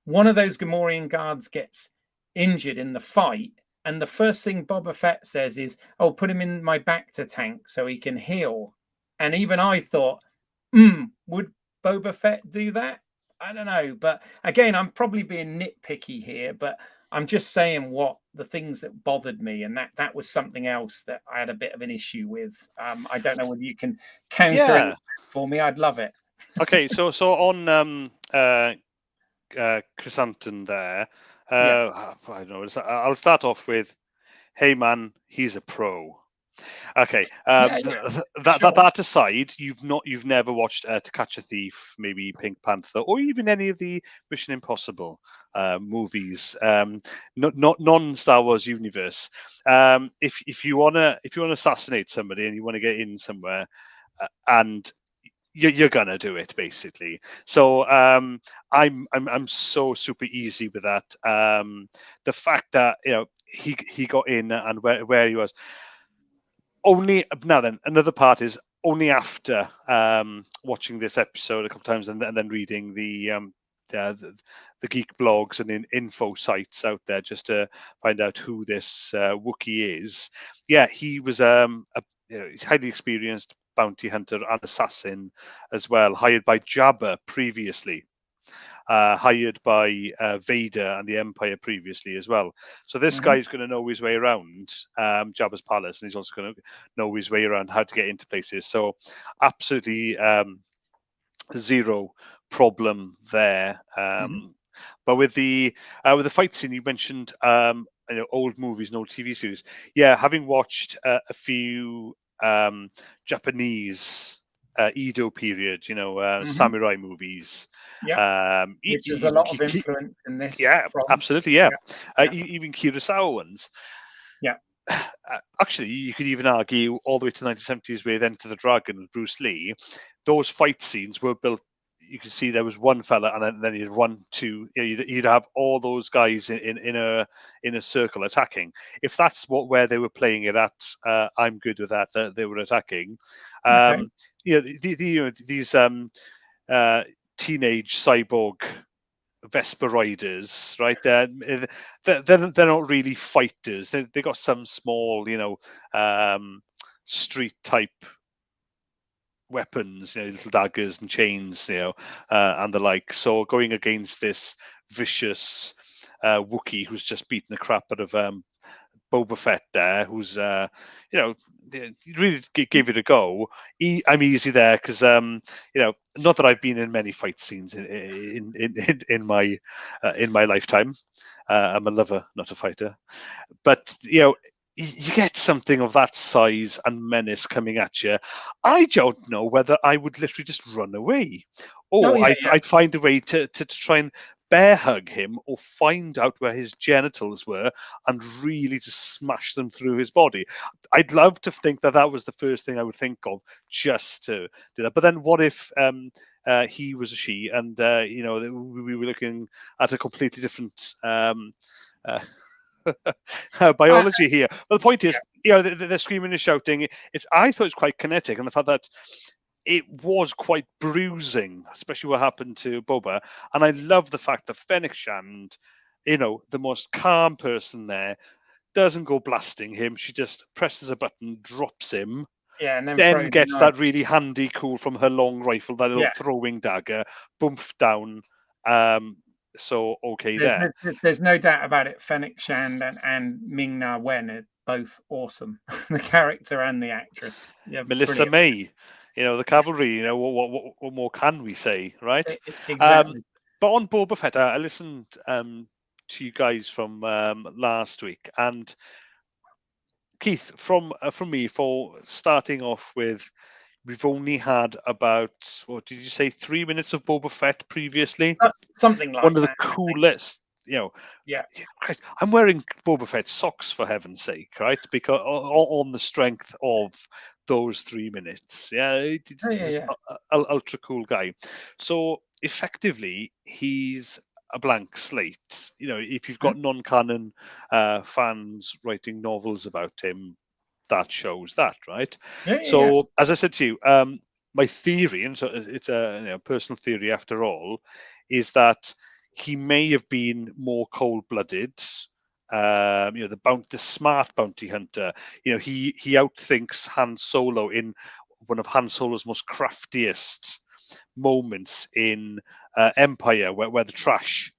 One of those Gamorrean guards gets injured in the fight, and the first thing Boba Fett says is, "Oh, put him in my Bacta tank so he can heal." And even I thought, would Boba Fett do that? I don't know, but again, I'm probably being nitpicky here, but I'm just saying what the things that bothered me, and that was something else that I had a bit of an issue with. I don't know whether you can counter it Yeah. for me. I'd love it. Okay. So on Chrysanthemum there, Yeah, I don't know. I'll start off with, "Hey man, he's a pro." Okay, yeah, yeah, sure. that aside, you've never watched To Catch a Thief, maybe Pink Panther, or even any of the Mission Impossible movies, not non Star Wars universe. If you wanna assassinate somebody and you want to get in somewhere, and you're gonna do it basically. So I'm so super easy with that. The fact that he got in and where he was, only now then another part is only after watching this episode a couple times and then reading the geek blogs and info sites out there just to find out who this Wookiee is. Yeah, he was he's highly experienced bounty hunter and assassin as well, hired by Jabba previously, hired by Vader and the Empire previously as well. So this Hmm. guy's going to know his way around Jabba's palace, and he's also going to know his way around how to get into places. So absolutely zero problem there. Hmm. But with the fight scene you mentioned, old movies and old TV series. Yeah, having watched a few Japanese Edo period, Hmm. samurai movies. Yeah, which is a Even lot of influence in this yeah, from. absolutely, yeah. Yeah, yeah, Even Kurosawa ones. yeah. Actually, you could even argue all the way to the 1970s with Enter the Dragon with Bruce Lee. Those fight scenes were built. You can see there was one fella, and then you'd one, two. You'd have all those guys in a circle attacking. If that's where they were playing it at, I'm good with that. They were attacking. Okay. Um, these teenage cyborg Vespa riders, right? They're not really fighters. They got some small, street type weapons, little daggers and chains, and the like. So going against this vicious Wookiee who's just beaten the crap out of Boba Fett there, who's really gave it a go. I'm easy there because not that I've been in many fight scenes in my lifetime. I'm a lover, not a fighter. But you get something of that size and menace coming at you. I don't know whether I would literally just run away, Oh or yeah, I'd find a way to try and bear hug him or find out where his genitals were and really just smash them through his body. I'd love to think that was the first thing I would think of, just to do that. But then what if he was a she, and we were looking at a completely different uh, yeah. biology here. But the point is, they're screaming and shouting. I thought it was quite kinetic, and the fact that it was quite bruising, especially what happened to Boba. And I love the fact that Fennec Shand, the most calm person there, doesn't go blasting him. She just presses a button, drops him, Yeah, and then then throws a gets knife. that really handy cool from her long rifle, that little Yeah, throwing dagger, boomf down. So okay there's there. there's no doubt about it. Fennec Shand and Ming Na Wen are both awesome, the character and the actress. Yeah, Melissa brilliant. May. the cavalry. What more can we say, right? Exactly. But on Boba Fett, I listened to you guys from last week, and Keith, from me, for starting off with, we've only had about, what did you say, 3 minutes of Boba Fett previously? Something One like of the that. coolest, Yeah. Christ, I'm wearing Boba Fett socks, for heaven's sake, right? Because on the strength of those 3 minutes, just Yeah. ultra cool guy. So effectively, he's a blank slate. If you've got non-canon fans writing novels about him, that shows that, right? Yeah. So, as I said to you, my theory, and so it's a personal theory after all, is that he may have been more cold-blooded. The smart bounty hunter. He outthinks Han Solo in one of Han Solo's most craftiest moments in Empire, where the trash,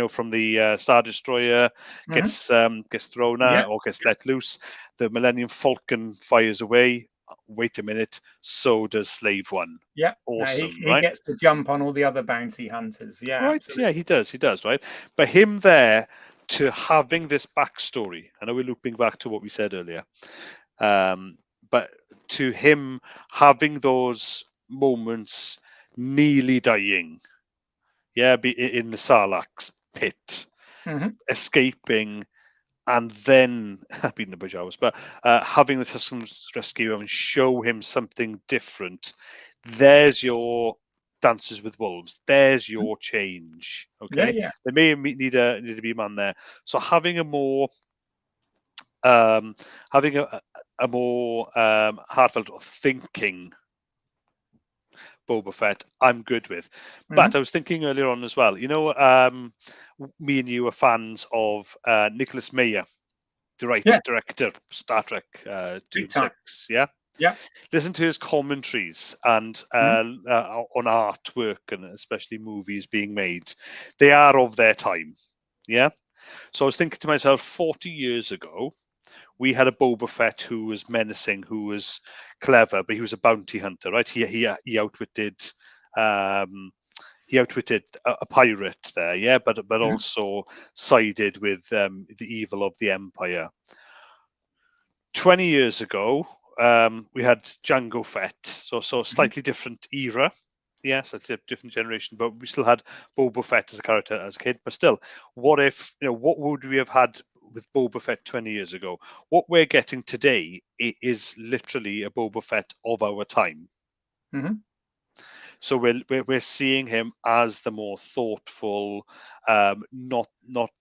from the Star Destroyer gets thrown Yeah. out or gets let loose. The Millennium Falcon fires away. Wait a minute, so does Slave One. Yeah. No, Awesome, he right? gets to jump on all the other bounty hunters. Yeah, Right, absolutely. yeah, he does, right? But him there to having this backstory, I know we're looping back to what we said earlier, but to him having those moments nearly dying, in the Sarlacc's pit, escaping, and then being the pajamas, but having the Tuscans rescue him and show him something different. There's your Dances with Wolves. There's your change. Okay, Yeah. there may need to be a man there. So having a more having a more heartfelt thinking Boba Fett, I'm good with. But I was thinking earlier on as well. Me and you are fans of Nicholas Meyer, Yeah. director, Star Trek Big Two time. Six. Yeah, Yeah. listen to his commentaries and on artwork and especially movies being made. They are of their time. Yeah. So I was thinking to myself, 40 years ago, we had a Boba Fett who was menacing, who was clever, but he was a bounty hunter, right? He outwitted a pirate there, yeah, but also sided with the evil of the Empire. 20 years ago, we had Jango Fett, so slightly different era. Yes, it's a different generation, but we still had Boba Fett as a character as a kid. But still, what if, what would we have had with Boba Fett 20 years ago? What we're getting today is literally a Boba Fett of our time. So we're seeing him as the more thoughtful, not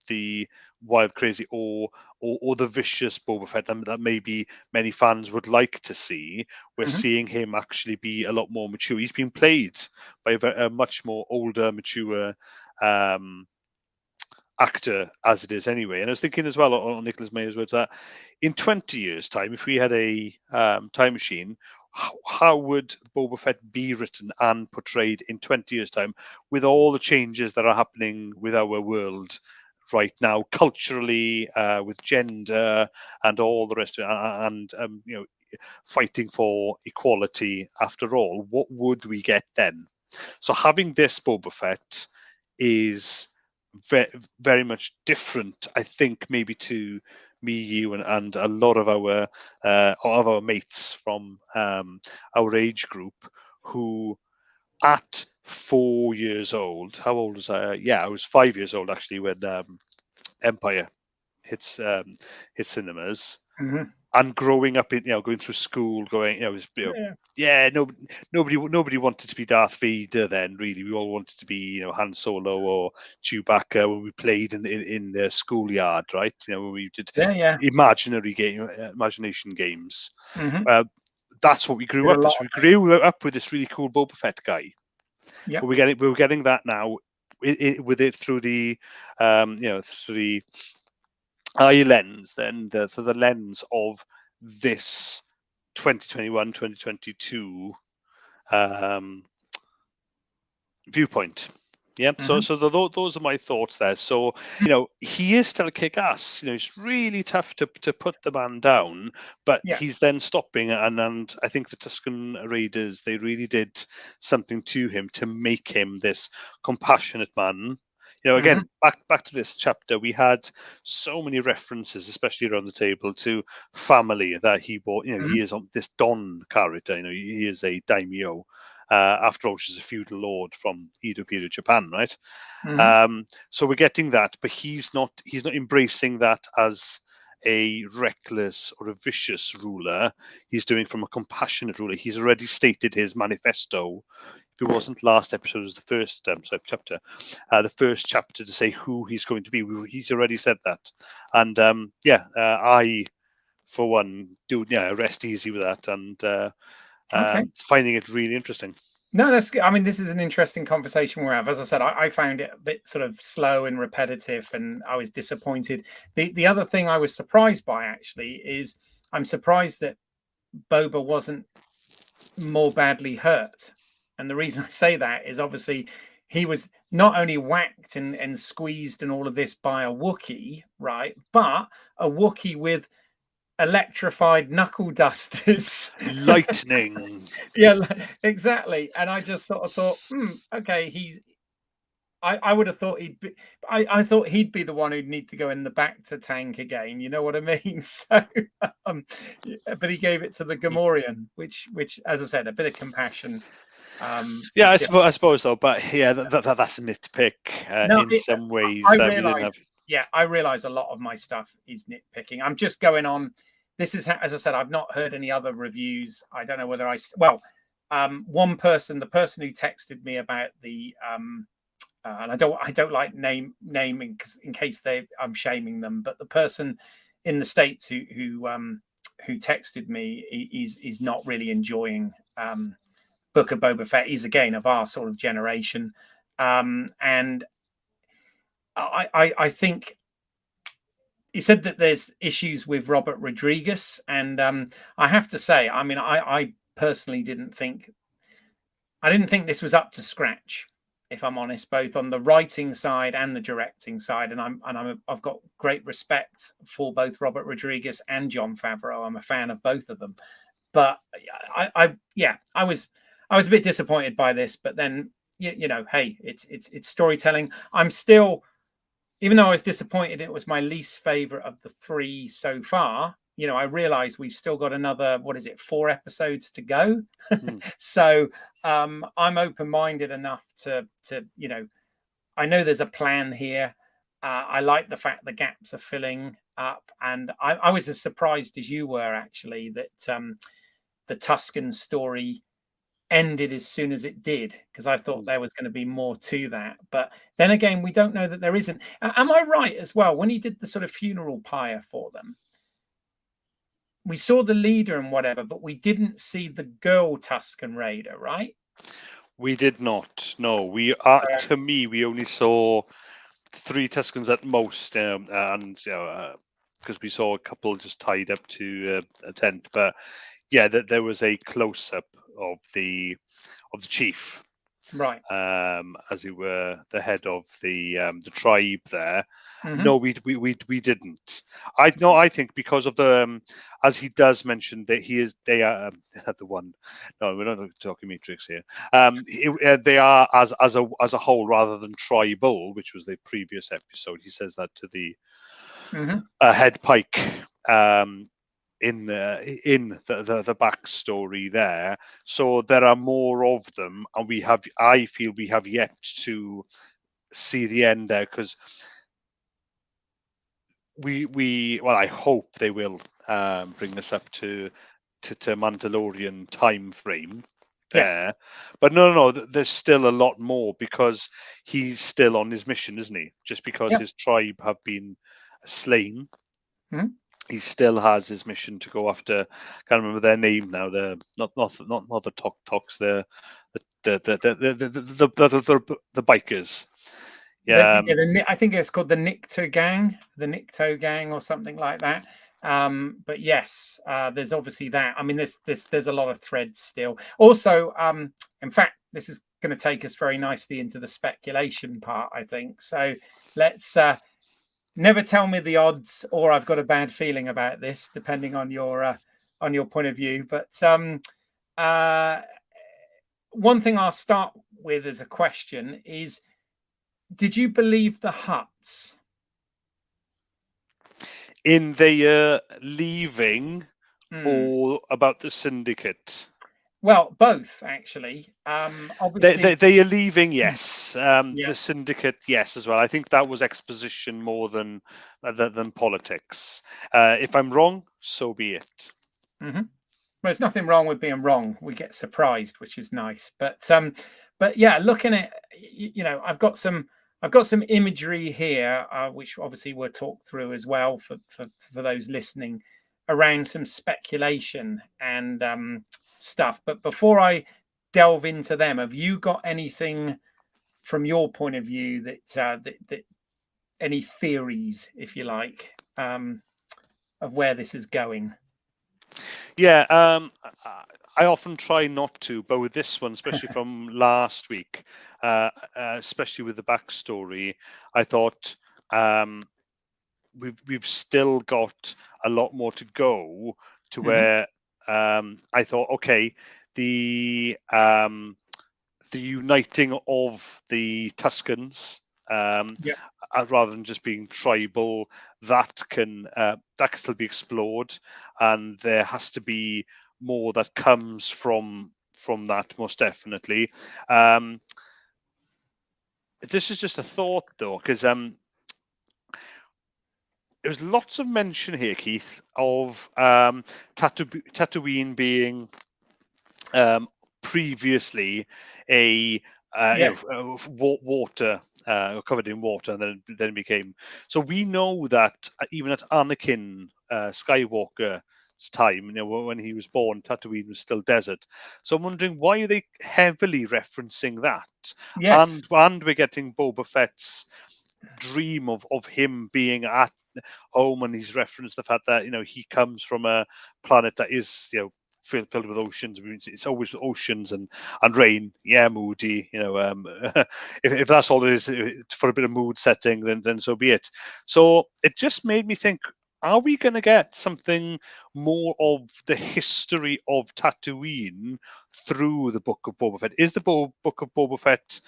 the wild, crazy, or the vicious Boba Fett that maybe many fans would like to see. We're seeing him actually be a lot more mature. He's been played by a much more older, mature actor as it is anyway. And I was thinking as well on Nicholas Mayer's words that in 20 years' time, if we had a time machine, how would Boba Fett be written and portrayed in 20 years' time with all the changes that are happening with our world right now, culturally, with gender and all the rest of it, and fighting for equality after all? What would we get then? So having this Boba Fett is very much different, I think, maybe to me, you, and a lot of our mates from our age group who, at 4 years old, how old was I? Yeah, I was 5 years old actually when Empire hits cinemas. And growing up in, going through school, going, yeah, nobody wanted to be Darth Vader then. Really, we all wanted to be, Han Solo or Chewbacca when we played in the schoolyard, right? When we did imagination games. That's what we grew up as. We grew up with this really cool Boba Fett guy. Yeah. But we're getting that now with it through the through the eye lens, then through the lens of this 2021 2022 viewpoint. Yep. So, those are my thoughts there. So, he is still kick ass. It's really tough to put the man down, but Yeah. he's then stopping, and I think the Tuscan Raiders, they really did something to him to make him this compassionate man. Again, back to this chapter, we had so many references, especially around the table, to family that he bought. He is on this Don character. He is a daimyo. After all, she's a feudal lord from Edo period Japan, right? So we're getting that, but he's not embracing that as a reckless or a vicious ruler. He's doing from a compassionate ruler. He's already stated his manifesto. If it wasn't last episode, it was the first chapter, the first chapter to say who he's going to be. He's already said that, and I, for one, do rest easy with that, and finding it really interesting. No, that's good. I mean, this is an interesting conversation we're having. As I said, I found it a bit sort of slow and repetitive, and I was disappointed. The other thing I was surprised by, actually, is I'm surprised that Boba wasn't more badly hurt. And the reason I say that is obviously he was not only whacked and squeezed and all of this by a Wookiee, right? But a Wookiee with electrified knuckle dusters. Lightning. Yeah, exactly. And I just sort of thought, okay, I would have thought he'd be. I thought he'd be the one who'd need to go in the back to tank again. You know what I mean? So, but he gave it to the Gamorrean, which, as I said, a bit of compassion. Yeah, I suppose so. But yeah, that's a nitpick in some ways. I that we realize, didn't have. yeah, I realize a lot of my stuff is nitpicking. I'm just going on. This is, as I said, I've not heard any other reviews. I don't know whether one person, the person who texted me about the and I don't like naming because in case I'm shaming them, but the person in the States who texted me is not really enjoying Book of Boba Fett. He's again of our sort of generation, and I think he said that there's issues with Robert Rodriguez, and I have to say, I mean, I personally didn't think this was up to scratch, if I'm honest, both on the writing side and the directing side. And I've got great respect for both Robert Rodriguez and Jon Favreau. I'm a fan of both of them, but I was a bit disappointed by this. But then hey, it's storytelling. I'm still, even though I was disappointed, it was my least favorite of the three so far. I realize we've still got another, 4 episodes to go. So I'm open-minded enough to I know there's a plan here. I like the fact the gaps are filling up, and I was as surprised as you were, actually, that the Tuscan story ended as soon as it did, because I thought there was going to be more to that. But then again, we don't know that there isn't. Am I right as well? When he did the sort of funeral pyre for them, we saw the leader and whatever, but we didn't see the girl Tuscan Raider, right? We did not. No, to me, we only saw 3 Tuscans at most, and because we saw a couple just tied up to a tent. But yeah, there was a close up of the chief, right? As he were the head of the tribe there. No, we didn't. I think because of the as he does mention that they are the one. No, we're not talking Matrix here. They are as a whole rather than tribal, which was the previous episode. He says that to the head pike. In the backstory there, so there are more of them, and I feel we have yet to see the end there, because I hope they will bring us up to Mandalorian time frame there. Yes. But no, there's still a lot more, because he's still on his mission, isn't he? Just because his tribe have been slain, he still has his mission to go after. I can't remember their name now. The not the Toks. The bikers. Yeah. I think it's called the Nikto Gang, or something like that. But yes, there's obviously that. I mean, there's a lot of threads still. Also, in fact, this is going to take us very nicely into the speculation part, I think. So let's never tell me the odds, or I've got a bad feeling about this, depending on your point of view. But one thing I'll start with as a question is: did you believe the Hutts? In their leaving, Hmm. or about the syndicate? Well, both actually. Obviously, They are leaving, yes. yeah. The syndicate, yes, as well. I think that was exposition more than politics. If I'm wrong, so be it. Mm-hmm. Well, there's nothing wrong with being wrong. We get surprised, which is nice. But yeah, looking at I've got some imagery here, which obviously we'll talk through as well for those listening, around some speculation and stuff. But before I delve into them, have you got anything from your point of view that any theories, if you like, of where this is going? Yeah, I often try not to, but with this one, especially from last week, especially with the backstory, I thought we've still got a lot more to go to Mm-hmm. where I thought, okay, the uniting of the Tuscans, Yeah. rather than just being tribal, that can still be explored, and there has to be more that comes from that, most definitely. This is just a thought, though, because there's lots of mention here, Keith, of Tatooine being previously a Yeah. water, covered in water, and then it became. So we know that even at Anakin Skywalker's time, when he was born, Tatooine was still desert. So I'm wondering, why are they heavily referencing that? Yes. And we're getting Boba Fett's dream of him being at home, and he's referenced the fact that he comes from a planet that is filled with oceans. I mean, it's always oceans and rain. Yeah, moody. If that's all it is for a bit of mood setting, then so be it. So it just made me think: are we going to get something more of the history of Tatooine through the Book of Boba Fett? Is the Book of Boba Fett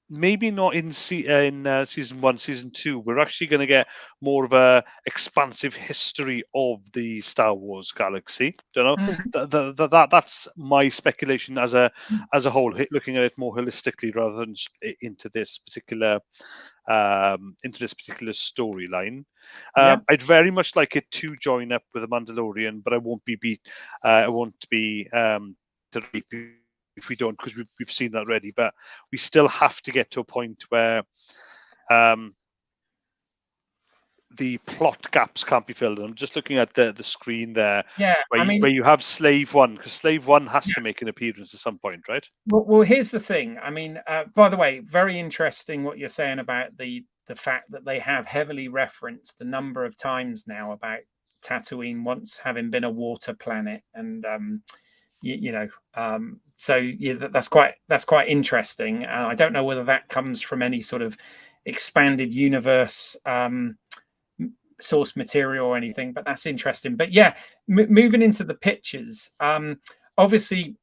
maybe not in season 1, season 2? We're actually going to get more of a expansive history of the Star Wars galaxy. Don't know. Mhm. That's my speculation as a whole, looking at it more holistically rather than into this particular storyline. Yeah. I'd very much like it to join up with the Mandalorian, but I won't be if we don't, because we've seen that already. But we still have to get to a point where the plot gaps can't be filled. And I'm just looking at the screen there, Yeah. where I mean, you have Slave One, because Slave One has yeah. to make an appearance at some point, right? Well, here's the thing. I mean, by the way, very interesting what you're saying about the fact that they have heavily referenced the number of times now about Tatooine once having been a water planet, and so yeah, that's quite interesting. I don't know whether that comes from any sort of expanded universe source material or anything, but that's interesting. But yeah, moving into the pictures, obviously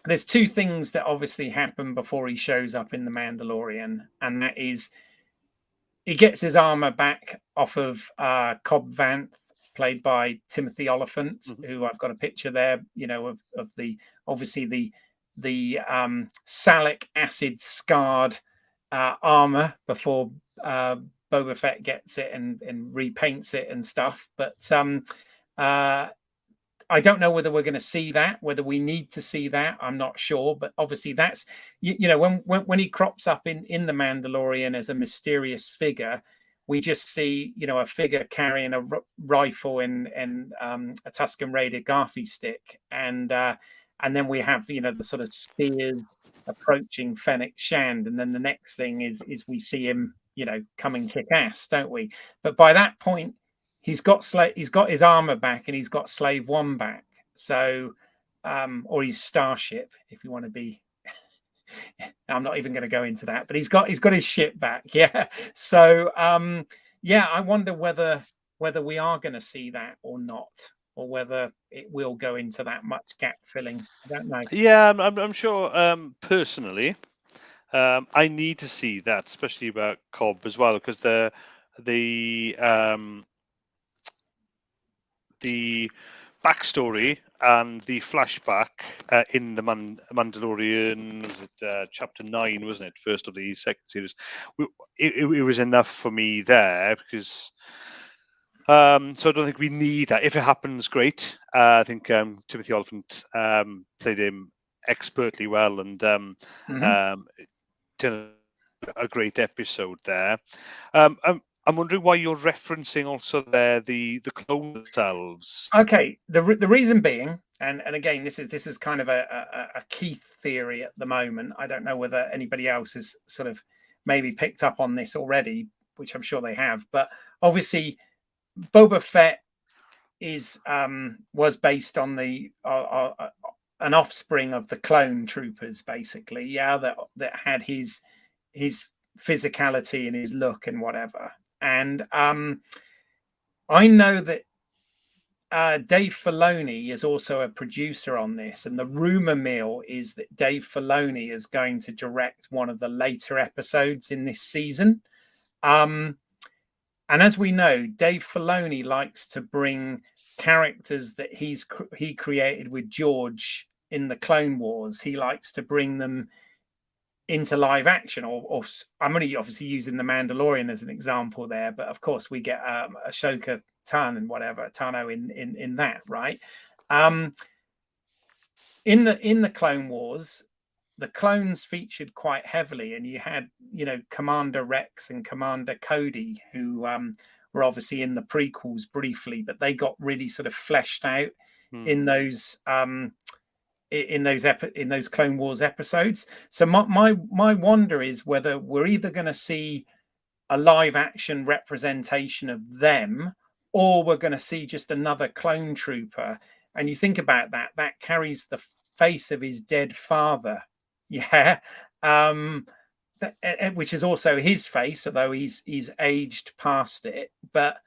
there's two things that obviously happen before he shows up in the Mandalorian, and that is he gets his armor back off of Cobb Vanth, played by Timothy Oliphant, Mm-hmm. who I've got a picture there, of the obviously the salic acid scarred armor before Boba Fett gets it and repaints it and stuff. But uh, I don't know whether we're going to see that, whether we need to see that. I'm not sure, but obviously that's when he crops up in the Mandalorian as a mysterious figure, we just see a figure carrying a rifle and a Tusken Raider Garfi stick, and then we have the sort of spears approaching Fennec Shand, and then the next thing is we see him coming kick ass, don't we? But by that point he's got his armor back and he's got Slave One back. So, or his starship, if you want to be I'm not even going to go into that, but he's got his ship back. Yeah. So yeah, I wonder whether we are going to see that or not, or whether it will go into that much gap filling. I don't know. Yeah, I'm sure. Personally, I need to see that, especially about Cobb as well, because the the backstory and the flashback in the Mandalorian, was it, chapter 9, wasn't it? First of the second series. It was enough for me there because. So I don't think we need that. If it happens, great. I think Timothy Olyphant played him expertly well and did a great episode there. I'm wondering why you're referencing also there the clones themselves. Okay, the reason being, and again, this is kind of a key theory at the moment. I don't know whether anybody else has sort of maybe picked up on this already, which I'm sure they have. But obviously, Boba Fett was based on the an offspring of the clone troopers, basically. Yeah, that had his physicality and his look and whatever. And I know that Dave Filoni is also a producer on this, and the rumor mill is that Dave Filoni is going to direct one of the later episodes in this season. And as we know, Dave Filoni likes to bring characters that he created with George in the Clone Wars. He likes to bring them into live action, or I'm only obviously using the Mandalorian as an example there, but of course we get Ahsoka Tano in that, right? In the Clone Wars, the clones featured quite heavily, and you had, Commander Rex and Commander Cody, who were obviously in the prequels briefly, but they got really sort of fleshed out in those Clone Wars episodes. So my wonder is whether we're either going to see a live action representation of them, or we're going to see just another clone trooper. And you think about that carries the face of his dead father. Yeah. Which is also his face, although he's aged past it. But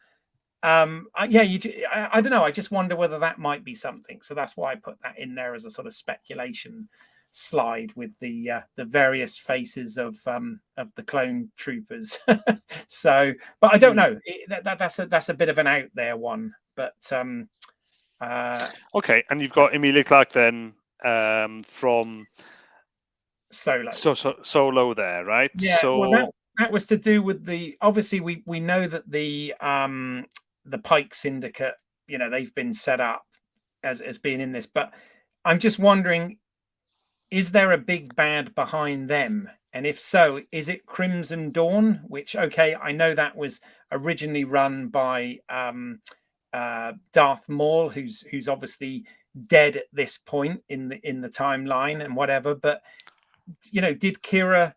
I don't know. I just wonder whether that might be something. So that's why I put that in there as a sort of speculation slide with the various faces of the clone troopers. So, but I don't know. That's a bit of an out there one. But okay, and you've got Emilia Clarke then from Solo. Solo there, right? Yeah. So well, that was to do with obviously we know that the Pike Syndicate, they've been set up as being in this, but I'm just wondering, is there a big bad behind them? And if so, is it Crimson Dawn? Which, okay, I know that was originally run by Darth Maul, who's obviously dead at this point in the timeline and whatever. But did Kira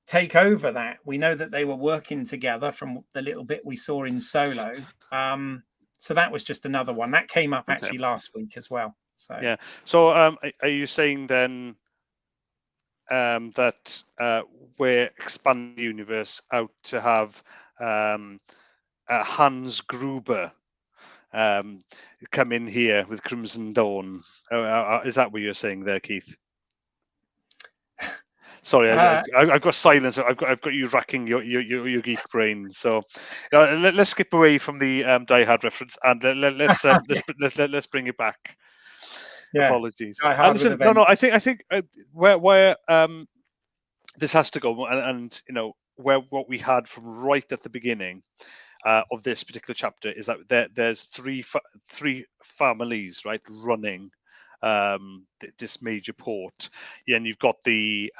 take over that? We know that they were working together from the little bit we saw in Solo. So that was just another one that came up actually last week as well. So yeah. So are you saying then that we're expanding the universe out to have Hans Gruber come in here with Crimson Dawn? Is that what you're saying there, Keith? Sorry, I've got silence. I've got you racking your geek brain. So let's skip away from the Die Hard reference and let's bring it back. Yeah. Apologies. Listen, no. I think where this has to go, and where what we had from right at the beginning of this particular chapter is that there's three families, right, running this major port. Yeah, and you've got the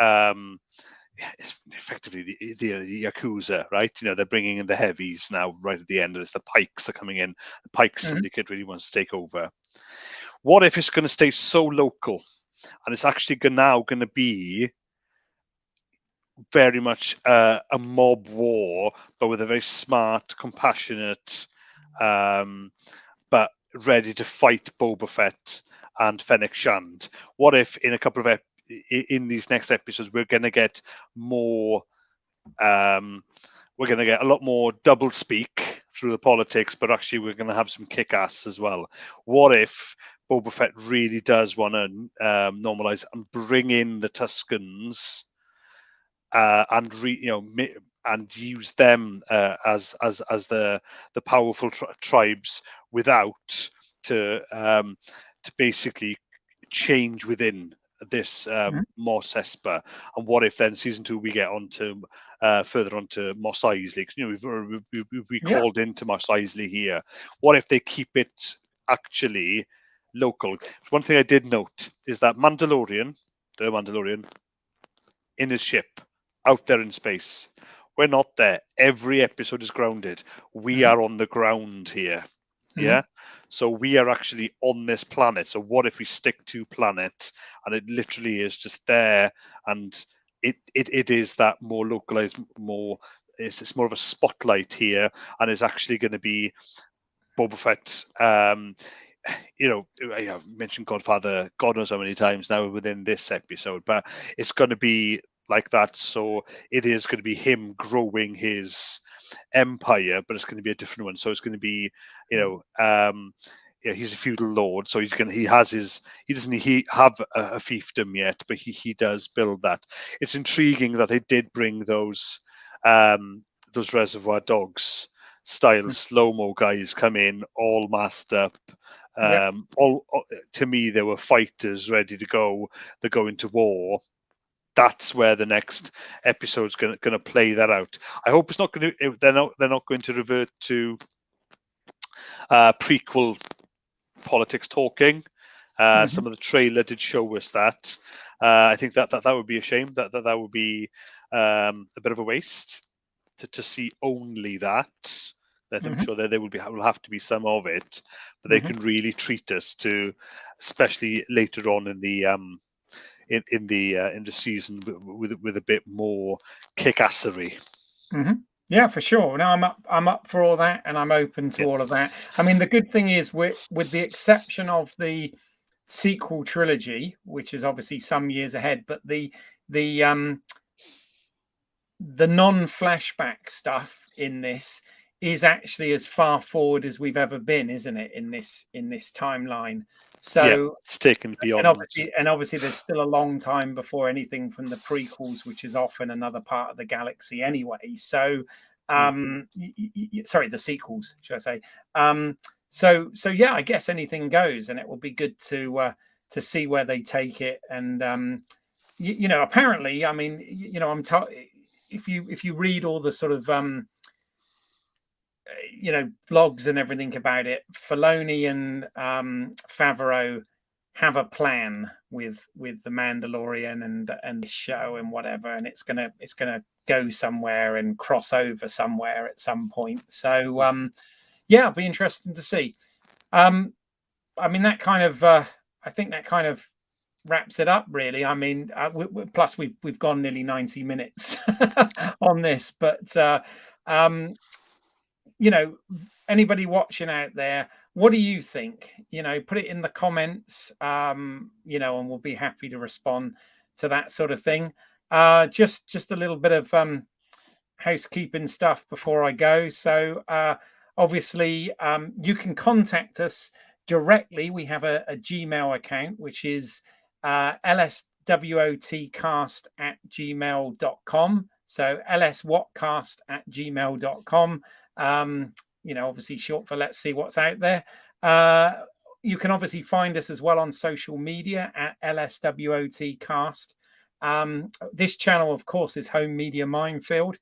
effectively the Yakuza, right? They're bringing in the heavies now right at the end of this. The Pikes are coming in. The Pike Syndicate really wants to take over. What if it's going to stay so local and it's actually now going to be very much a mob war, but with a very smart, compassionate, but ready to fight Boba Fett and Fennec Shand? What if in a couple of in these next episodes, we're going to get more. We're going to get a lot more double speak through the politics, but actually we're going to have some kick-ass as well. What if Boba Fett really does want to normalize and bring in the Tuscans and and use them as the powerful tribes without to basically change within this Mos Espa? And what if then season 2 we get onto further onto Mos Eisley? We called into Mos Eisley here. What if they keep it actually local? One thing I did note is that the Mandalorian, in his ship out there in space. We're not there. Every episode is grounded. We are on the ground here. Yeah. So we are actually on this planet. So what if we stick to planet and it literally is just there, and it is that more localized, it's more of a spotlight here, and it's actually going to be Boba Fett. I have mentioned Godfather God knows how many times now within this episode, but it's going to be like that. So it is going to be him growing his empire, but it's going to be a different one. So it's going to be, he's a feudal lord, so he doesn't have a fiefdom yet, but he does build that. It's intriguing that they did bring those Reservoir Dogs style slow-mo guys come in all masked up. All to me, they were fighters ready to go. They're going to war. That's where the next episode's going to play that out. I hope it's not going to. They're not going to revert to prequel politics talking. Some of the trailer did show us that. I think that would be a shame. That would be a bit of a waste to see only that. I'm sure there will have to be some of it, but they can really treat us to, especially later on in the in the season, with a bit more kickassery. Yeah, for sure. No, I'm up for all that, and I'm open to all of that. I mean, the good thing is, with the exception of the sequel trilogy, which is obviously some years ahead, but the non-flashback stuff in this is actually as far forward as we've ever been, isn't it? In this timeline. So it's taken beyond. And obviously, there's still a long time before anything from the prequels, which is often another part of the galaxy anyway. So, sorry, the sequels, should I say? So yeah, I guess anything goes, and it will be good to see where they take it. And apparently, I mean, I'm if you read all the sort of blogs and everything about it, Filoni and Favreau have a plan with the Mandalorian and the show and whatever, and it's gonna go somewhere and cross over somewhere at some point. So it'll be interesting to see. I mean, that kind of I think that kind of wraps it up, really. I mean, plus we've gone nearly 90 minutes on this, but anybody watching out there, what do you think? Put it in the comments, and we'll be happy to respond to that sort of thing. Just a little bit of housekeeping stuff before I go. So obviously, you can contact us directly. We have a Gmail account, which is lswotcast@gmail.com. So lswotcast@gmail.com. Obviously short for let's see what's out there. You can obviously find us as well on social media at LSWOTcast. This channel, of course, is Home Media Minefield.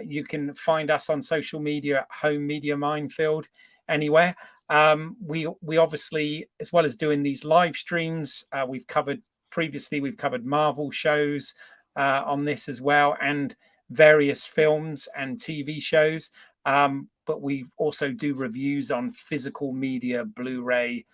You can find us on social media at Home Media Minefield anywhere. We obviously, as well as doing these live streams, we've covered Marvel shows on this as well, and various films and TV shows. But we also do reviews on physical media, Blu-ray,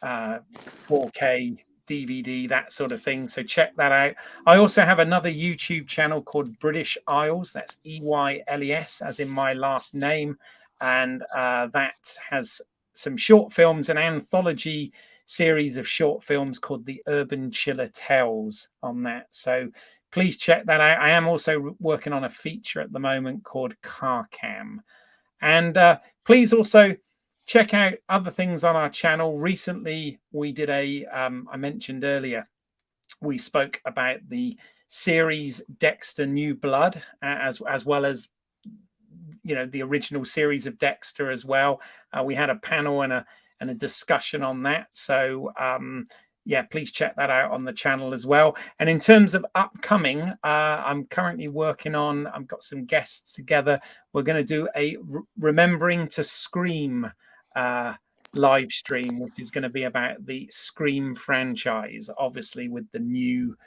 4K, DVD, that sort of thing. So check that out. I also have another YouTube channel called British Isles. That's EYLES, as in my last name. And that has some short films and anthology series of short films called the Urban Chiller Tales on that. So please check that out. I am also working on a feature at the moment called Car Cam. And please also check out other things on our channel. Recently, we did I mentioned earlier, we spoke about the series Dexter New Blood, as well as the original series of Dexter as well. We had a panel and a discussion on that. So yeah, please check that out on the channel as well. And in terms of upcoming, I'm currently working on, I've got some guests together. We're going to do a Remembering to Scream live stream, which is going to be about the Scream franchise, obviously with the new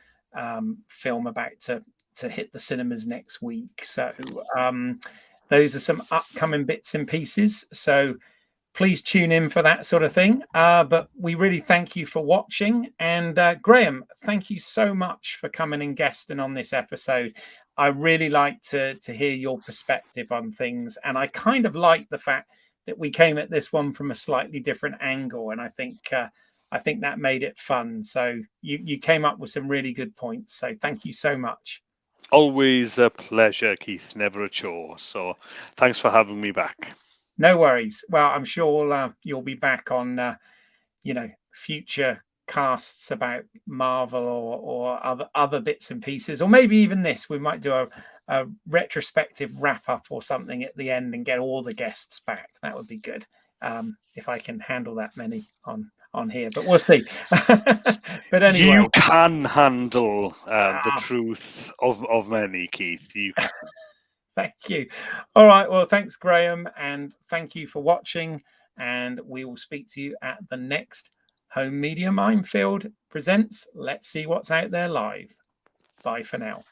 film about to hit the cinemas next week. So those are some upcoming bits and pieces. So please tune in for that sort of thing. But we really thank you for watching. And Graham, thank you so much for coming and guesting on this episode. I really like to hear your perspective on things. And I kind of like the fact that we came at this one from a slightly different angle. And I think that made it fun. So you came up with some really good points. So thank you so much. Always a pleasure, Keith. Never a chore. So thanks for having me back. No worries. Well, I'm sure you'll be back on, future casts about Marvel or other bits and pieces, or maybe even this. We might do a retrospective wrap up or something at the end and get all the guests back. That would be good, if I can handle that many on here, but we'll see. But anyway, you can handle the truth of many, Keith. You can. Thank you. All right. Well, thanks, Graham. And thank you for watching. And we will speak to you at the next Home Media Minefield presents Let's See What's Out There live. Bye for now.